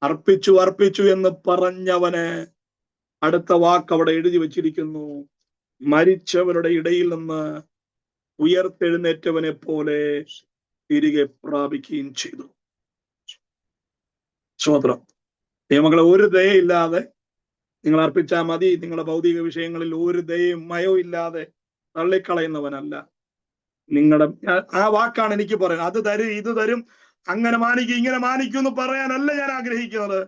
അർപ്പിച്ചു എന്ന് പറഞ്ഞവന് അടുത്ത വാക്ക് അവിടെ എഴുതി വച്ചിരിക്കുന്നു, മരിച്ചവരുടെ ഇടയിൽ നിന്ന് ഉയർത്തെഴുന്നേറ്റവനെ പോലെ തിരികെ പ്രാപിക്കുകയും ചെയ്തു. സ്വതന്ത്രം. നിയമങ്ങളെ ഒരു ദയയില്ലാതെ നിങ്ങൾ അർപ്പിച്ചാൽ മതി, നിങ്ങളുടെ ഭൗതിക വിഷയങ്ങളിൽ ഒരു ദയയും മയവും ഇല്ലാതെ തള്ളിക്കളയുന്നവനല്ല. നിങ്ങളുടെ ആ വാക്കാണ് എനിക്ക് പറയുന്നത്. അത് തരും, ഇത് തരും, അങ്ങനെ മാനിക്കും, ഇങ്ങനെ മാനിക്കും എന്ന് പറയാനല്ല ഞാൻ ആഗ്രഹിക്കുന്നത്.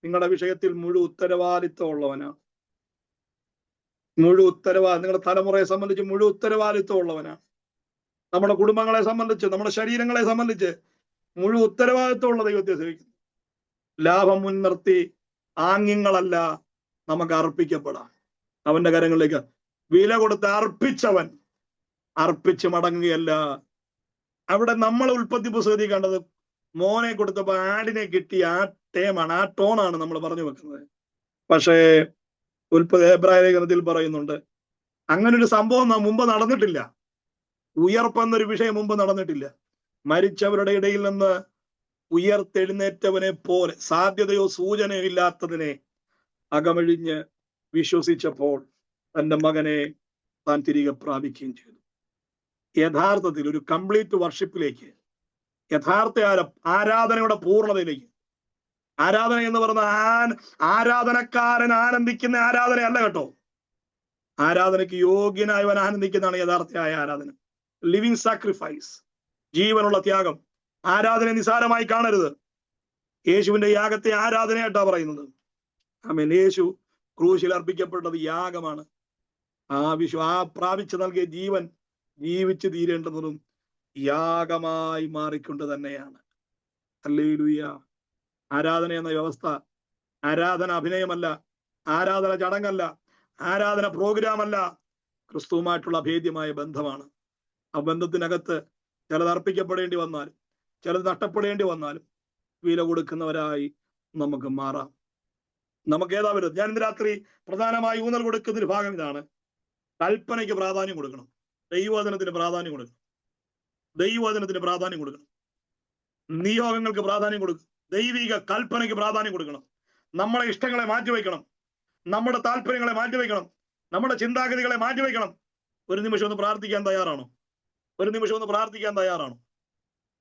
നിങ്ങളുടെ വിഷയത്തിൽ മുഴുവൻ ഉത്തരവാദിത്വം ഉള്ളവനാണ്. നിങ്ങളുടെ തലമുറയെ സംബന്ധിച്ച് മുഴുവൻ ഉത്തരവാദിത്വം ഉള്ളവനാണ്. നമ്മുടെ കുടുംബങ്ങളെ സംബന്ധിച്ച്, നമ്മുടെ ശരീരങ്ങളെ സംബന്ധിച്ച് മുഴുവൻ ഉത്തരവാദിത്വം ഉള്ള ദൈവത്തെ സേവിക്കുന്നു. ലാഭം മുൻനിർത്തി ആംഗ്യങ്ങളല്ല നമുക്ക് അർപ്പിക്കപ്പെടാം. അവന്റെ കരങ്ങളിലേക്ക് വില കൊടുത്ത് അർപ്പിച്ചവൻ അർപ്പിച്ച് മടങ്ങുകയല്ല. അവിടെ നമ്മൾ ഉൽപ്പത്തി പുസ്തകത്തിൽ കണ്ടത് മോനെ കൊടുത്തപ്പോ ആടിനെ കിട്ടി, ആ ടേമാണ്, ആ ടോണാണ് നമ്മൾ പറഞ്ഞു വെക്കുന്നത്. പക്ഷേ എബ്രായ ലേഖനത്തിൽ പറയുന്നുണ്ട് അങ്ങനെ ഒരു സംഭവം മുമ്പ് നടന്നിട്ടില്ല. ഉയർപ്പെന്നൊരു വിഷയം മുമ്പ് നടന്നിട്ടില്ല. മരിച്ചവരുടെ ഇടയിൽ നിന്ന് ഉയർത്തെഴുന്നേറ്റവനെ പോലെ സാധ്യതയോ സൂചനയോ ഇല്ലാത്തതിനെ അകമഴിഞ്ഞ് വിശ്വസിച്ചപ്പോൾ തന്റെ മകനെ താൻ തിരികെ പ്രാപിക്കുകയും ചെയ്തു. യഥാർത്ഥത്തിൽ ഒരു കംപ്ലീറ്റ് വർഷിപ്പിലേക്ക്, യഥാർത്ഥ ആരാധനയുടെ പൂർണ്ണതയിലേക്ക്. ആരാധന എന്ന് പറയുന്ന ആരാധനക്കാരൻ ആനന്ദിക്കുന്ന ആരാധനയല്ല കേട്ടോ. ആരാധനയ്ക്ക് യോഗ്യനായവൻ ആനന്ദിക്കുന്നതാണ് യഥാർത്ഥമായ ആരാധന. ലിവിങ് സാക്രിഫൈസ്, ജീവനുള്ള ത്യാഗം. ആരാധന നിസാരമായി കാണരുത്. യേശുവിന്റെ യാഗത്തെ ആരാധനയായിട്ടാ പറയുന്നത്. ആമേൻ. യേശു ക്രൂശിൽ അർപ്പിക്കപ്പെട്ടത് യാഗമാണ്. ആ പ്രാപിച്ചു നൽകിയ ജീവൻ ജീവിച്ചു തീരേണ്ടതും യാഗമായി മാറിക്കൊണ്ട് തന്നെയാണ്. ഹല്ലേലൂയ. ആരാധന എന്ന വ്യവസ്ഥ ആരാധന അഭിനയമല്ല, ആരാധന ചടങ്ങല്ല, ആരാധന പ്രോഗ്രാമല്ല. ക്രിസ്തുവുമായിട്ടുള്ള അഭേദ്യമായ ബന്ധമാണ്. ആ ബന്ധത്തിനകത്ത് ചിലത് അർപ്പിക്കപ്പെടേണ്ടി വന്നാലും ചിലത് നഷ്ടപ്പെടേണ്ടി വന്നാലും വില കൊടുക്കുന്നവരായി നമുക്ക് മാറാം. നമുക്ക് ഏതാ വരുന്നത്? ഞാൻ ഇന്ന് രാത്രി പ്രധാനമായി ഊന്നൽ കൊടുക്കുന്ന ഒരു ഭാഗം ഇതാണ്. കൽപ്പനയ്ക്ക് പ്രാധാന്യം കൊടുക്കണം, ദൈവവചനത്തിന് പ്രാധാന്യം കൊടുക്കണം, ദൈവവചനത്തിന് പ്രാധാന്യം കൊടുക്കണം, നിയോഗങ്ങൾക്ക് പ്രാധാന്യം കൊടുക്കണം, ദൈവിക കൽപ്പനയ്ക്ക് പ്രാധാന്യം കൊടുക്കണം. നമ്മളെ ഇഷ്ടങ്ങളെ മാറ്റിവെക്കണം, നമ്മുടെ താല്പര്യങ്ങളെ മാറ്റിവെക്കണം, നമ്മുടെ ചിന്താഗതികളെ മാറ്റിവെക്കണം. ഒരു നിമിഷം ഒന്ന് പ്രാർത്ഥിക്കാൻ തയ്യാറാണോ? ഒരു നിമിഷം ഒന്ന് പ്രാർത്ഥിക്കാൻ തയ്യാറാണോ?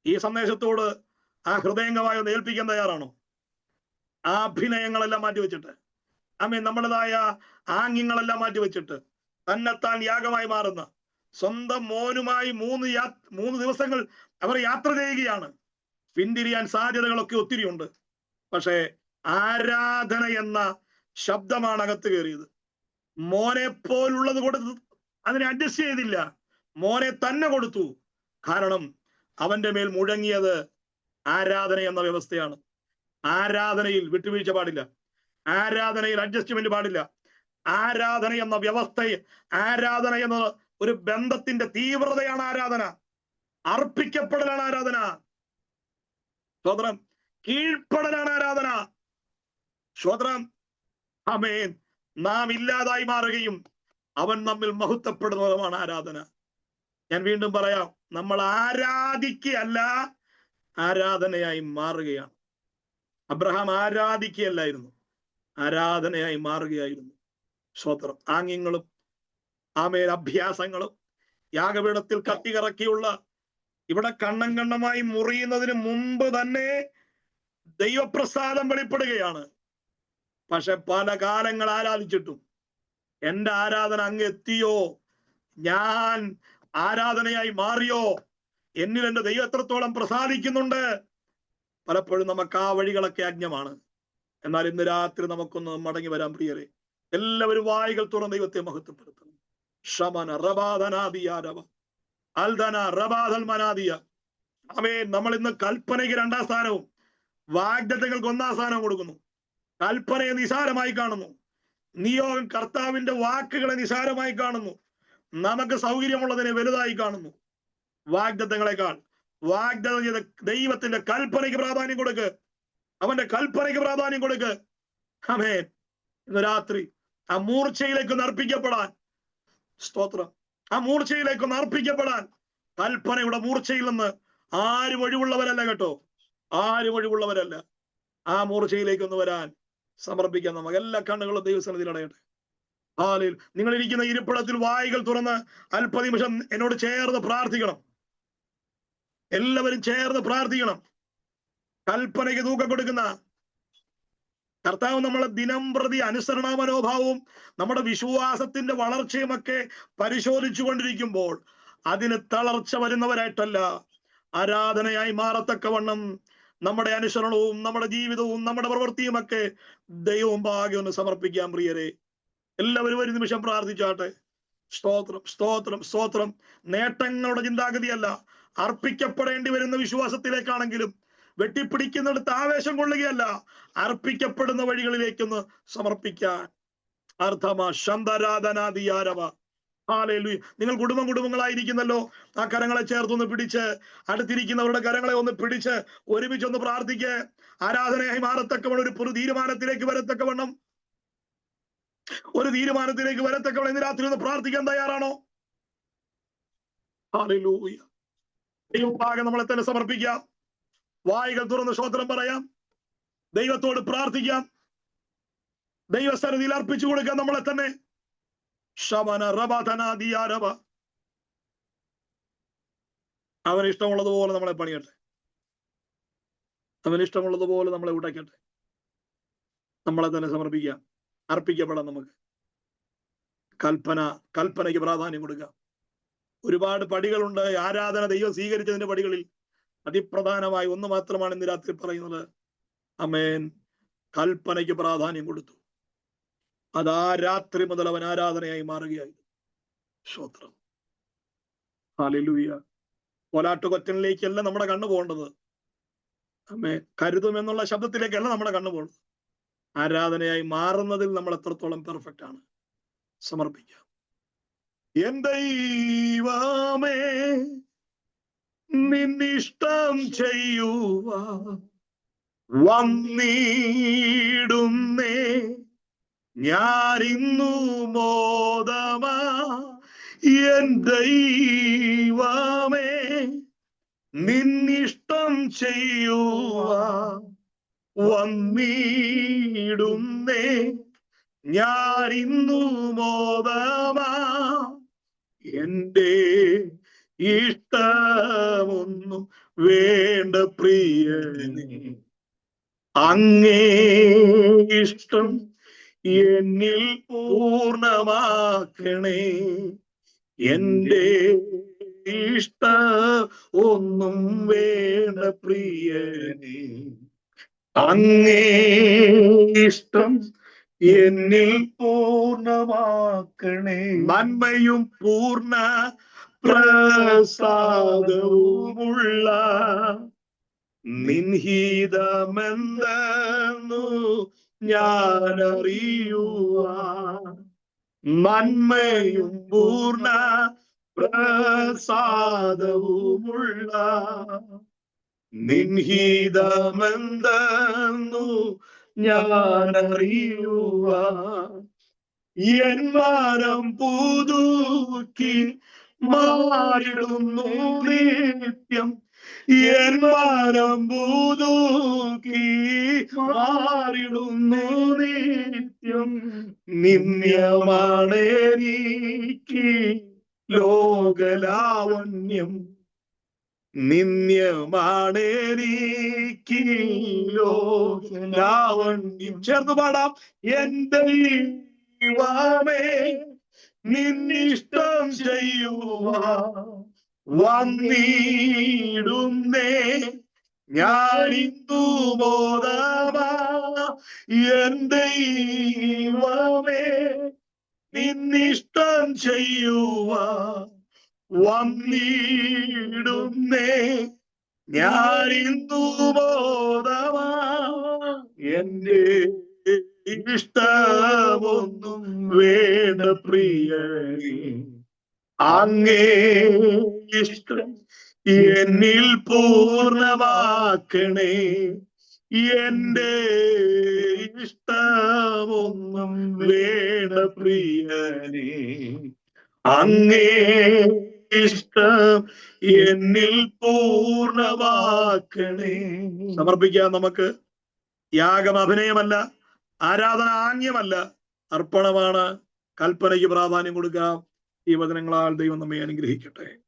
ഈ സന്ദേശത്തോട് ആ ഹൃദയംഗമായി ഒന്ന് ഏൽപ്പിക്കാൻ തയ്യാറാണോ? ആ അഭിനയങ്ങളെല്ലാം മാറ്റിവെച്ചിട്ട്, നമ്മുടേതായ ആംഗ്യങ്ങളെല്ലാം മാറ്റിവെച്ചിട്ട് തന്നെത്താൻ യാഗമായി മാറുന്ന സ്വന്തം മോനുമായി 3 ദിവസങ്ങൾ അവർ യാത്ര ചെയ്യുകയാണ്. പിന്തിരിയാൻ സാധ്യതകളൊക്കെ ഒത്തിരി ഉണ്ട്. പക്ഷേ ആരാധന എന്ന ശബ്ദമാണ് അകത്ത് കയറിയത്. മോനെ പോലുള്ളത് കൊടുത്ത് അതിനെ അഡ്ജസ്റ്റ് ചെയ്തില്ല, മോനെ തന്നെ കൊടുത്തു. കാരണം അവന്റെ മേൽ മുഴങ്ങിയത് ആരാധന എന്ന വ്യവസ്ഥയാണ്. ആരാധനയിൽ വിട്ടുവീഴ്ച പാടില്ല, ആരാധനയിൽ അഡ്ജസ്റ്റ്മെന്റ് പാടില്ല. ആരാധന എന്ന വ്യവസ്ഥയെ, ആരാധന എന്ന ഒരു ബന്ധത്തിന്റെ തീവ്രതയാണ് ആരാധന. അർപ്പിക്കപ്പെടലാണ് ആരാധന. സ്വതന്ത്രം കീഴ്പ്പെടലാണ് ആരാധന. സ്വതന്ത്രം ആമേൻ. നാം ഇല്ലാതായി മാറുകയും അവൻ നമ്മിൽ മഹത്വപ്പെടുന്നതുമാണ് ആരാധന. ഞാൻ വീണ്ടും പറയാം, നമ്മൾ ആരാധിക്കുകയല്ല, ആരാധനയായി മാറുകയാണ്. അബ്രഹാം ആരാധിക്കുകയല്ലായിരുന്നു, ആരാധനയായി മാറുകയായിരുന്നു. സ്വതന്ത്രം ആംഗ്യങ്ങളും ആമേൻ അഭ്യാസങ്ങളും യാഗപീഠത്തിൽ കത്തികറക്കിയുള്ള ഇവിടെ കണ്ണമായി മുറിയുന്നതിന് മുമ്പ് തന്നെ ദൈവപ്രസാദം വെളിപ്പെടുകയാണ്. പക്ഷെ പല കാലങ്ങൾ ആരാധിച്ചിട്ടും എന്റെ ആരാധന അങ്ങ് എത്തിയോ, ഞാൻ ആരാധനയായി മാറിയോ, എന്നിൽ എന്റെ ദൈവം എത്രത്തോളം പ്രസാദിക്കുന്നുണ്ട്? പലപ്പോഴും നമുക്ക് ആ വഴികളൊക്കെ അജ്ഞമാണ്. എന്നാൽ ഇന്ന് രാത്രി നമുക്കൊന്ന് മടങ്ങി വരാൻ പ്രിയരെ. എല്ലാവരും വായികൾ തുറന്ന് ദൈവത്തെ മഹത്വപ്പെടുത്തണം. ഷമന റബാധനാദിയാരവ അൽദന റബാദൽ മനാദിയ. ആമേൻ. നമ്മൾ ഇന്ന് കൽപ്പനയ്ക്ക് 2ാം സ്ഥാനവും വാഗ്ദത്തങ്ങൾക്ക് 1ാം സ്ഥാനവും കൊടുക്കുന്നു. കൽപ്പനയെ നിസാരമായി കാണുന്നു, നിയോഗം കർത്താവിന്റെ വാക്കുകളെ നിസാരമായി കാണുന്നു, നമുക്ക് സൗകര്യമുള്ളതിനെ വലുതായി കാണുന്നു. വാഗ്ദത്തങ്ങളെക്കാൾ വാഗ്ദത്തം ചെയ്ത ദൈവത്തിന്റെ കൽപ്പനയ്ക്ക് പ്രാധാന്യം കൊടുക്ക്, അവന്റെ കൽപ്പനയ്ക്ക് പ്രാധാന്യം കൊടുക്ക്. ആമേൻ. ഇന്ന് രാത്രി ആ മൂർച്ചയിലേക്കൊന്ന് അർപ്പിക്കപ്പെടാൻ, സ്തോത്രം, ആ മൂർച്ചയിലേക്കൊന്ന് അർപ്പിക്കപ്പെടാൻ, കൽപ്പനയുടെ മൂർച്ചയിൽ നിന്ന് ആരും ഒഴിവുള്ളവരല്ല കേട്ടോ, ആരും ഒഴിവുള്ളവരല്ല. ആ മൂർച്ചയിലേക്കൊന്ന് വരാൻ സമർപ്പിക്കാൻ നമുക്ക് എല്ലാ കണ്ണുകളും ദൈവസന്നിധിയിൽ അടയട്ടെ. ഹാലേലൂയ. നിങ്ങൾ ഇരിക്കുന്ന ഇരിപ്പിടത്തിൽ വായികൾ തുറന്ന് അല്പനിമിഷം എന്നോട് ചേർന്ന് പ്രാർത്ഥിക്കണം. എല്ലാവരും ചേർന്ന് പ്രാർത്ഥിക്കണം. കൽപ്പനയ്ക്ക് തൂക്കം കൊടുക്കുന്ന കർത്താവ് നമ്മളെ ദിനം പ്രതി അനുസരണ മനോഭാവവും നമ്മുടെ വിശ്വാസത്തിന്റെ വളർച്ചയുമൊക്കെ പരിശോധിച്ചു കൊണ്ടിരിക്കുമ്പോൾ അതിന് തളർച്ച വരുന്നവരായിട്ടല്ല, ആരാധനയായി മാറത്തക്കവണ്ണം നമ്മുടെ അനുസരണവും നമ്മുടെ ജീവിതവും നമ്മുടെ പ്രവൃത്തിയുമൊക്കെ ദൈവം ഭാഗ്യം ഒന്ന് സമർപ്പിക്കാൻ പ്രിയരെ. എല്ലാവരും ഒരു നിമിഷം പ്രാർത്ഥിച്ചാട്ടെ. സ്തോത്രം, സ്തോത്രം, സ്തോത്രം. നേട്ടങ്ങളുടെ ചിന്താഗതിയല്ല, അർപ്പിക്കപ്പെടേണ്ടി വരുന്ന വിശ്വാസത്തിലേക്കാണെങ്കിലും വെട്ടിപ്പിടിക്കുന്നിടത്ത് ആവേശം കൊള്ളുകയല്ല, അർപ്പിക്കപ്പെടുന്ന വഴികളിലേക്കൊന്ന് സമർപ്പിക്കാൻ. അർത്ഥമാ ശന്തരാധനാദിയാരവ ഹല്ലേലൂയ. നിങ്ങൾ കുടുംബങ്ങളായിരിക്കുന്നല്ലോ. ആ കരങ്ങളെ ചേർത്തൊന്ന് പിടിച്ച്, അടുത്തിരിക്കുന്നവരുടെ കരങ്ങളെ ഒന്ന് പിടിച്ച് ഒരുമിച്ചൊന്ന് പ്രാർത്ഥിക്ക്. ആരാധനയായി മാറത്തക്കവണ്ണം ഒരു തീരുമാനത്തിലേക്ക് വരത്തക്കവണ്ണം ഇന്ന് രാത്രി ഒന്ന് പ്രാർത്ഥിക്കാൻ തയ്യാറാണോ? ഹല്ലേലൂയ. ദൈവമുമ്പാകെ നമ്മളെ തന്നെ സമർപ്പിക്കാം. വായികൾ തുറന്ന് സ്തോത്രം പറയാം. ദൈവത്തോട് പ്രാർത്ഥിക്കാം. ദൈവസന്നിധിയിൽ അർപ്പിച്ചു കൊടുക്കാം നമ്മളെ തന്നെ. ശബന റബധനാദിയാരവ. അവന് ഇഷ്ടമുള്ളതുപോലെ നമ്മളെ പണിയട്ടെ. അവന് ഇഷ്ടമുള്ളതുപോലെ നമ്മളെ ഉടയ്ക്കട്ടെ. നമ്മളെ തന്നെ സമർപ്പിക്കാം. അർപ്പിക്കപ്പെടാം. നമുക്ക് കൽപ്പനയ്ക്ക് പ്രാധാന്യം കൊടുക്കാം. ഒരുപാട് പടികളുണ്ട്. ആരാധന ദൈവം സ്വീകരിച്ചതിന്റെ പടികളിൽ അതിപ്രധാനമായി ഒന്ന് മാത്രമാണ് ഇന്ന് രാത്രി പറയുന്നത്. ആമേൻ. കൽപ്പനയ്ക്ക് പ്രാധാന്യം കൊടുത്തു. അതാ രാത്രി മുതൽ അവൻ ആരാധനയായി മാറുകയായി. സ്തോത്രം. ഹല്ലേലൂയ. കോലാട്ടുകൊറ്റനിലേക്കല്ല നമ്മുടെ കണ്ണു പോകേണ്ടത്. ആമേൻ. കരുതുമെന്നുള്ള ശബ്ദത്തിലേക്കല്ല നമ്മുടെ കണ്ണു പോകേണ്ടത്. ആരാധനയായി മാറുന്നതിൽ നമ്മൾ എത്രത്തോളം പെർഫെക്റ്റ് ആണ്. സമർപ്പിക്കാം. എൻ ദൈവമേ, നിന്നിഷ്ടം ചെയ്യുവാൻ വന്നിടുന്നേ ഞാനിന്നു മോദമാ. എൻ ദൈവമേ, നിന്നിഷ്ടം ചെയ്യുവാൻ വന്നിടുന്നേ ഞാനിന്നു മോദമാ. എന്റെ ഇഷ്ടമൊന്നും വേണ്ട പ്രിയനേ, അങ്ങേ ഇഷ്ടം എന്നിൽ പൂർണ്ണമാക്കണേ. എന്റെ ഇഷ്ട ഒന്നും വേണ്ട പ്രിയനേ, അങ്ങേ ഇഷ്ടം എന്നിൽ പൂർണ്ണമാക്കണേ. നന്മയും പൂർണ്ണ പ്രസാദവുമുള്ള നിൻഹിതമെന്തെന്നു ഞാൻ അറിയുവാൻ. നന്മയും പൂർണ്ണ പ്രസാദവുമുള്ള നിൻഹിതമെന്തെന്നു ഞാൻ അറിയുവാൻ. എൻ മനം പുതുക്കി മാറിടുന്നു നിത്യം. എൻ മനം പുതുക്കി മാറിടുന്നു നിത്യം. നിന്യമാണെനിക്ക് ലോകലാവണ്യം. നിന്യമാണെനിക്ക് ലോകലാവണ്യം. ചേർന്ന് പാടാം. എന്റെ ദൈവമേ, നിന്നിഷ്ടം ചെയ്യുവാൻ വന്നിടുന്നേ ഞാനിന്നു മോദമാ. എൻ ദൈവമേ, നിന്നിഷ്ടം ചെയ്യുവാൻ വന്നിടുന്നേ ഞാനിന്നു മോദമാ. എന്റെ ഇഷ്ടമൊന്നും വേണ്ട പ്രിയനേ, അങ്ങേ ഇഷ്ടം എന്നിൽ പൂർണ്ണമാക്കണേ. എന്റെ ഇഷ്ടമൊന്നും വേണ്ട പ്രിയനേ, അങ്ങേ ഇഷ്ടം എന്നിൽ പൂർണ്ണമാക്കണേ. സമർപ്പിക്കാം. നമുക്ക് യാഗം അഭിനയമല്ല, ആരാധന ആംഗ്യമല്ല, അർപ്പണമാണ്. കൽപ്പനയ്ക്ക് പ്രാധാന്യം കൊടുക്കാം. ഈ വചനങ്ങളാൽ ദൈവം നമ്മെ അനുഗ്രഹിക്കട്ടെ.